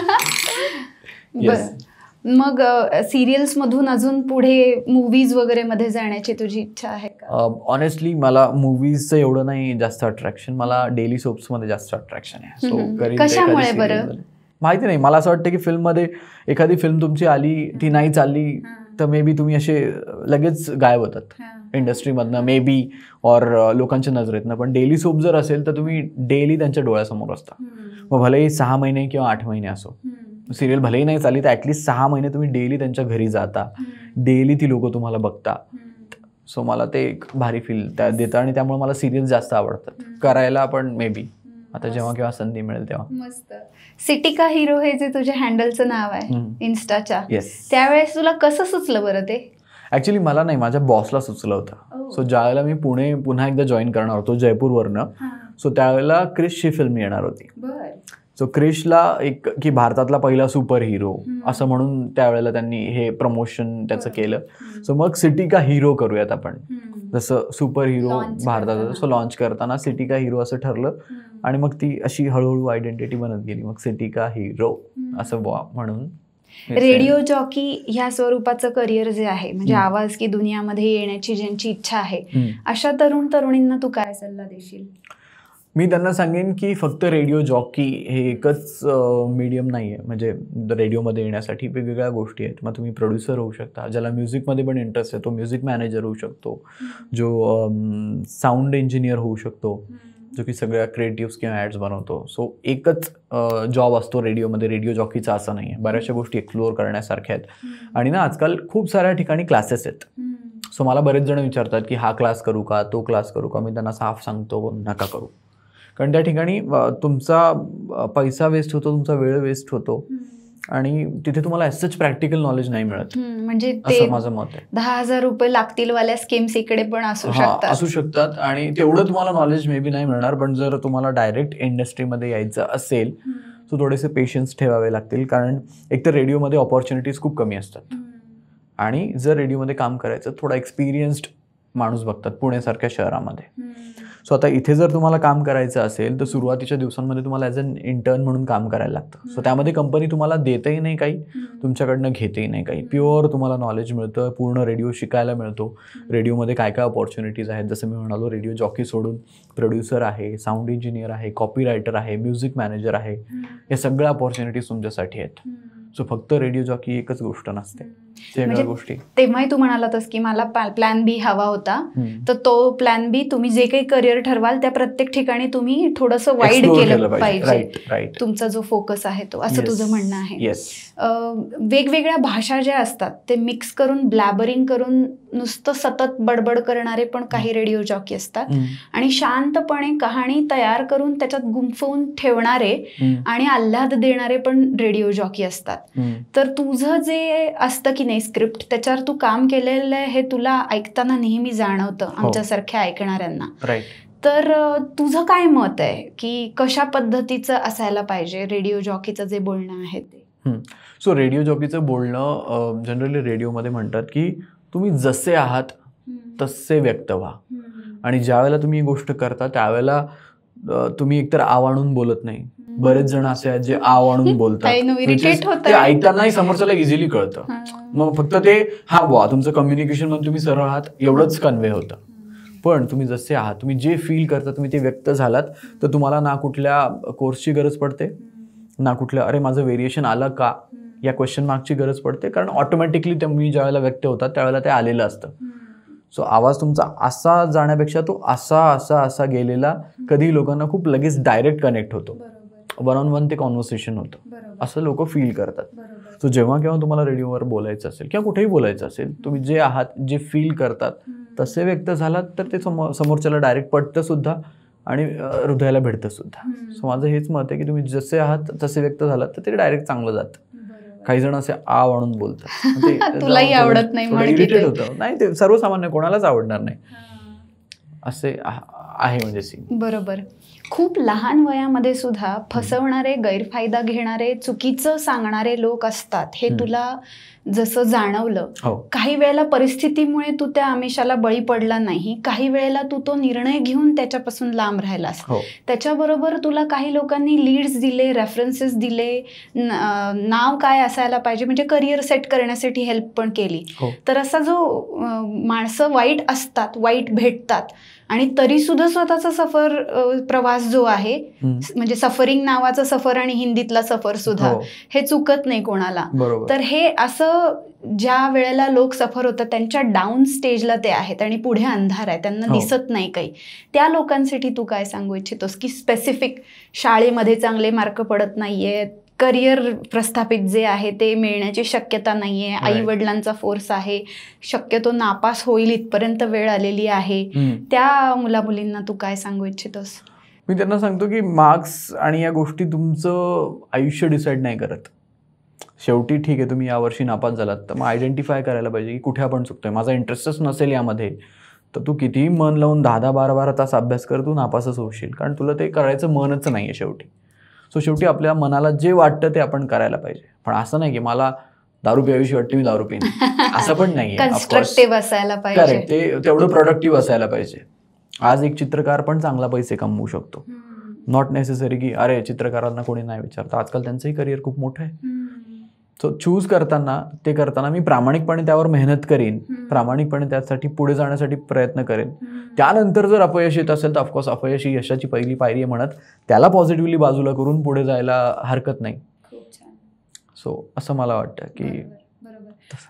मग सिरियल्स मधून अजून पुढे मूवीज वगैरे मध्ये जाण्याची तुझी इच्छा आहे का? ऑनेस्टली मला मूवीजचं एवढं नाही जास्त अट्रॅक्शन, मला डेली सोप्स मध्ये जास्त अट्रॅक्शन आहे. सो कशामुळे बरं? माहिती नाही, मला असं वाटतं की फिल्ममध्ये एखादी फिल्म तुमची आली, ती नाही चालली तर मे बी तुम्ही असे लगेच गायब होतात इंडस्ट्रीमधनं मे बी, और लोकांच्या नजरेतनं. पण डेली सोप जर असेल तर तुम्ही डेली त्यांच्या डोळ्यासमोर असता. मग भलेही 6 महिने किंवा 8 महिने असो, सिरियल भलेही नाही चालली तर ॲटलिस्ट 6 महिने तुम्ही डेली त्यांच्या घरी जाता, डेली ती लोक तुम्हाला बघता. सो मला ते एक भारी फील देतं आणि त्यामुळे मला सिरियल जास्त आवडतात करायला. पण मे बी आता जेव्हा केव्हा संधी मिळेल तेव्हा. मस्त. सिटी का हिरो हे जे तुझ्या हँडलचं नाव आहे इन्स्टाच्या, येस, त्यावेळेस तुला कसं सुचलं बरं ते? ॲक्च्युली मला नाही, माझ्या बॉसला सुचलं होतं. सो ज्यावेळेला मी पुणे पुन्हा एकदा जॉईन करणार होतो जयपूरवरनं, सो त्यावेळेला क्रिशची फिल्म येणार होती. सो क्रिशला एक की भारतातला पहिला सुपर हिरो असं म्हणून त्यावेळेला त्यांनी हे प्रमोशन त्याचं केलं. सो मग सिटी का हिरो करूयात आपण, जसं सुपर हिरो भारतात. सो लॉन्च करताना सिटी का हिरो असं ठरलं आणि मग ती अशी हळूहळू आयडेंटिटी बनत गेली. मग सिटी का हिरो असं म्हणून. रेडिओ जॉकी ह्या स्वरूपाचं करिअर जे आहे, म्हणजे आवाज की दुनियामध्ये येण्याची ज्यांची इच्छा आहे, अशा तरुण तरुणींना तू काय सल्ला देशील? मी त्यांना सांगेन की फक्त रेडिओ जॉकी हे एकच मीडियम नाही आहे. म्हणजे रेडिओमध्ये येण्यासाठी वेगवेगळ्या गोष्टी आहेत. मग तुम्ही प्रोड्युसर होऊ शकता, ज्याला म्युझिकमध्ये पण इंटरेस्ट आहे तो म्युझिक मॅनेजर होऊ शकतो, जो साऊंड इंजिनियर होऊ शकतो, जो की सगळ्या क्रिएटिव्स किंवा ॲड्स बनवतो. सो एकच जॉब असतो रेडिओमध्ये, रेडिओ जॉकीचा असं नाही आहे. बऱ्याचशा गोष्टी एक्सप्लोअर करण्यासारख्या आहेत. आणि ना आजकाल खूप साऱ्या ठिकाणी क्लासेस आहेत. सो मला बरेच जण विचारतात की हा क्लास करू का, तो क्लास करू का. मी त्यांना साफ सांगतो नका करू, कारण त्या ठिकाणी तुमचा पैसा वेस्ट होतो, तुमचा वेळ वेस्ट होतो आणि तिथे तुम्हाला असंच प्रॅक्टिकल नॉलेज नाही मिळत. म्हणजे असं माझं मत आहे. 10,000 रुपये लागतील वाल्या स्कीम्स इकडे पण असू शकतात आणि तेवढं तुम्हाला नॉलेज मे बी नाही मिळणार. पण जर तुम्हाला डायरेक्ट इंडस्ट्रीमध्ये यायचं असेल तर थोडेसे पेशन्स ठेवावे लागतील, कारण एकतर रेडिओमध्ये ऑपॉर्च्युनिटीज खूप कमी असतात आणि जर रेडिओमध्ये काम करायचं थोडा एक्सपिरियन्स्ड माणूस बघतात पुण्यासारख्या शहरामध्ये. सो आता इथे जर तुम्हाला काम करायचं असेल तर सुरुवातीच्या दिवसांमध्ये तुम्हाला ॲज अन इंटर्न म्हणून काम करायला लागतं. सो त्यामध्ये कंपनी तुम्हाला देतही नाही काही, तुमच्याकडनं घेतही नाही काही. प्युअर तुम्हाला नॉलेज मिळतं, पूर्ण रेडिओ शिकायला मिळतो. रेडिओमध्ये काय काय ऑपॉर्च्युनिटीज आहेत, जसं मी म्हणालो रेडिओ जॉकी सोडून प्रोड्युसर आहे, साऊंड इंजिनियर आहे, कॉपी रायटर आहे, म्युझिक मॅनेजर आहे. या सगळ्या ऑपॉर्च्युनिटीज तुमच्यासाठी आहेत. सो फक्त रेडिओ जॉकी एकच गोष्ट नसते, सगळ्या गोष्टी. तेव्हाही तू म्हणालातस की मला प्लॅन बी हवा होता, तर तो प्लॅन बी तुम्ही जे काही करिअर ठरवाल त्या प्रत्येक ठिकाणी तुम्ही थोडंसं वाईड केलं पाहिजे, तुमचा जो फोकस आहे तो, असं तुझं म्हणणं आहे. वेगवेगळ्या भाषा ज्या असतात ते मिक्स करून ब्लॅबरिंग करून नुसतं सतत बडबड करणारे पण काही रेडिओ जॉकी असतात आणि शांतपणे कहाणी तयार करून त्याच्यात गुंफवून ठेवणारे आणि आल्हाद देणारे पण रेडिओ जॉकी असतात. तर तुझं जे असतं की नाही स्क्रिप्ट, त्याच्यावर तू काम केलेलं आहे हे तुला ऐकताना नेहमी जाणवतं आमच्यासारख्या ऐकणाऱ्यांना. तर तुझं काय मत आहे की कशा पद्धतीचं असायला पाहिजे रेडिओ जॉकीचं जे बोलणं आहे ते? सो रेडिओ जॉकीचं बोलणं जनरली रेडिओमध्ये म्हणतात की तुम्ही जसे आहात तसे व्यक्त व्हा. आणि ज्या वेळेला तुम्ही ही गोष्ट करता त्यावेळेला तुम्ही एकतर आव आणून बोलत नाही. बरेच जण असे आहेत जे आव आणून बोलतात, ते ऐकतानाही समोरच्याला इझिली कळतं. मग फक्त ते हा बुवा तुमचं कम्युनिकेशन म्हणून तुम्ही सरळ आहात एवढंच कन्वे होतं. पण तुम्ही जसे आहात, तुम्ही जे फील करता, तुम्ही ते व्यक्त झालात तर तुम्हाला ना कुठल्या कोर्सची गरज पडते, ना कुठल्या अरे माझं व्हेरिएशन आलं का या क्वेश्चन मार्कची गरज पडते, कारण ऑटोमॅटिकली तुम्ही ज्या वेळेला व्यक्त होतात त्यावेळेला ते आलेलं असतं. सो आवाज तुमचा असा जाण्यापेक्षा तो असा असा असा गेलेला कधी लोकांना खूप लगेच डायरेक्ट कनेक्ट होतो, वन ऑन वन ते कॉन्व्हर्सेशन होतं, असं लोक फील करतात. सो जेव्हा केव्हा तुम्हाला रेडिओवर बोलायचं असेल किंवा कुठेही बोलायचं असेल, तुम्ही जे आहात, जे फील करतात तसे व्यक्त झालात तर ते समोरच्याला डायरेक्ट पटतं सुद्धा आणि हृदयाला भेटतं सुद्धा. सो माझं हेच मत आहे की तुम्ही जसे आहात तसे व्यक्त झालात तर ते असे चांगलं जातं. काही जण असे आव आणून बोलतात, तुलाही आवडत नाही, इरिटेट होतं. नाही, ते सर्वसामान्य कोणालाच आवडणार नाही. असे आहे म्हणजे सीन. बरोबर. खूप लहान वयामध्ये सुद्धा फसवणारे, गैरफायदा घेणारे, चुकीचं सांगणारे लोक असतात हे तुला जसं जाणवलं. काही वेळेला परिस्थितीमुळे तू त्या आमिषाला बळी पडला नाही, काही वेळेला तू तो निर्णय घेऊन त्याच्यापासून लांब राहिलास. त्याच्याबरोबर तुला काही लोकांनी लीड्स दिले, रेफरन्सेस दिले, नाव काय असायला पाहिजे म्हणजे करिअर सेट करण्यासाठी हेल्प पण केली. तर असा जो माणसं वाईट असतात, वाईट भेटतात आणि तरी सुद्धा स्वतःचा सफर प्रवास जो आहे म्हणजे सफरिंग नावाचं सफर आणि हिंदीतला सफर सुद्धा हे चुकत नाही कोणाला. तर हे असं ज्या वेळेला लोक सफर होतात त्यांच्या डाऊन स्टेजला ते आहेत आणि पुढे अंधार आहे, त्यांना दिसत नाही काही. त्या लोकांसाठी तू काय सांगू इच्छितोस की स्पेसिफिक शाळेमध्ये चांगले मार्क पडत नाहीये, करिअर प्रस्थापित जे आहे ते मिळण्याची शक्यता नाहीये, आई वडिलांचा फोर्स आहे, शक्यतो नापास होईल इथपर्यंत वेळ आलेली आहे, त्या मुलामुलींना तू काय सांगू इच्छितोस? मी त्यांना सांगतो की मार्क्स आणि या गोष्टी तुमचं आयुष्य डिसाईड नाही करत. शेवटी ठीक आहे तुम्ही यावर्षी नापास झालात तर मग आयडेंटिफाय करायला पाहिजे की कुठे आपण चुकतोय. माझा इंटरेस्टच नसेल यामध्ये तर तू कितीही मन लावून 10-12 तास अभ्यास कर, तू नापासच होशील, कारण तुला ते करायचं मनच नाही आहे शेवटी. सो शेवटी आपल्या मनाला जे वाटतं ते आपण करायला पाहिजे. पण असं नाही की मला दारू प्यावीशी वाटते मी दारू पिईन, असं पण नाही. कन्स्ट्रक्टिव्ह असायला पाहिजे. करेक्ट, ते तेवढं प्रोडक्टिव्ह असायला पाहिजे. आज एक चित्रकार पण चांगला पैसे कमवू शकतो. नॉट नेसेसरी की अरे चित्रकारांना कोणी नाही विचारतं, आजकाल त्यांचंही करिअर खूप मोठं आहे. सो चूज करताना मी प्रामाणिकपणे त्यावर मेहनत करीन, प्रामाणिकपणे त्यासाठी पुढे जाण्यासाठी प्रयत्न करेन. त्यानंतर जर अपयश येत असेल तर ऑफकोर्स अपयश ही यशाची पहिली पायरी आहे म्हणत त्याला पॉझिटिव्हली बाजूला करून पुढे जायला हरकत नाही. सो असं मला वाटतं की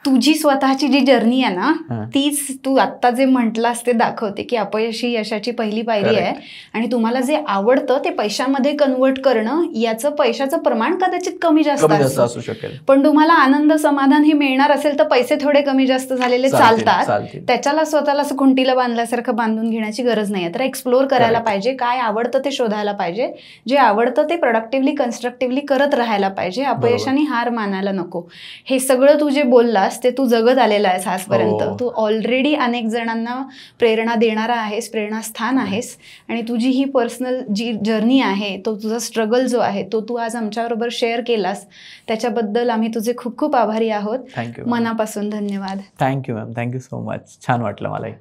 तुझी स्वतःची जी जर्नी आहे ना तीच तू आत्ता जे म्हटलास ते दाखवते की अपयश ही यशाची पहिली पायरी आहे आणि तुम्हाला जे आवडतं ते पैशामध्ये कन्वर्ट करणं याचं पैशाचं प्रमाण कदाचित कमी जास्त असू शकेल, पण तुम्हाला आनंद समाधान हे मिळणार असेल तर पैसे थोडे कमी जास्त झालेले चालतात. त्याच्याला स्वतःला असं खुंटीला बांधल्यासारखं बांधून घेण्याची गरज नाही. तर एक्सप्लोर करायला पाहिजे, काय आवडतं ते शोधायला पाहिजे, जे आवडतं ते प्रोडक्टिव्हली कन्स्ट्रक्टिव्हली करत राहायला पाहिजे, अपयशाने हार मानायला नको. हे सगळं तू जे बोललास ते तू जगत आलेला आहेस आजपर्यंत. तू ऑलरेडी अनेक जणांना प्रेरणा देणारा आहेस, प्रेरणास्थान आहेस आणि तुझी ही पर्सनल जी जर्नी आहे, तो तुझा स्ट्रगल जो आहे तो तू आज आमच्याबरोबर शेअर केलास, त्याच्याबद्दल आम्ही तुझे खूप खूप आभारी आहोत. थँक्यू, मनापासून धन्यवाद. Thank you ma'am, thank you so much. छान वाटलं मलाही.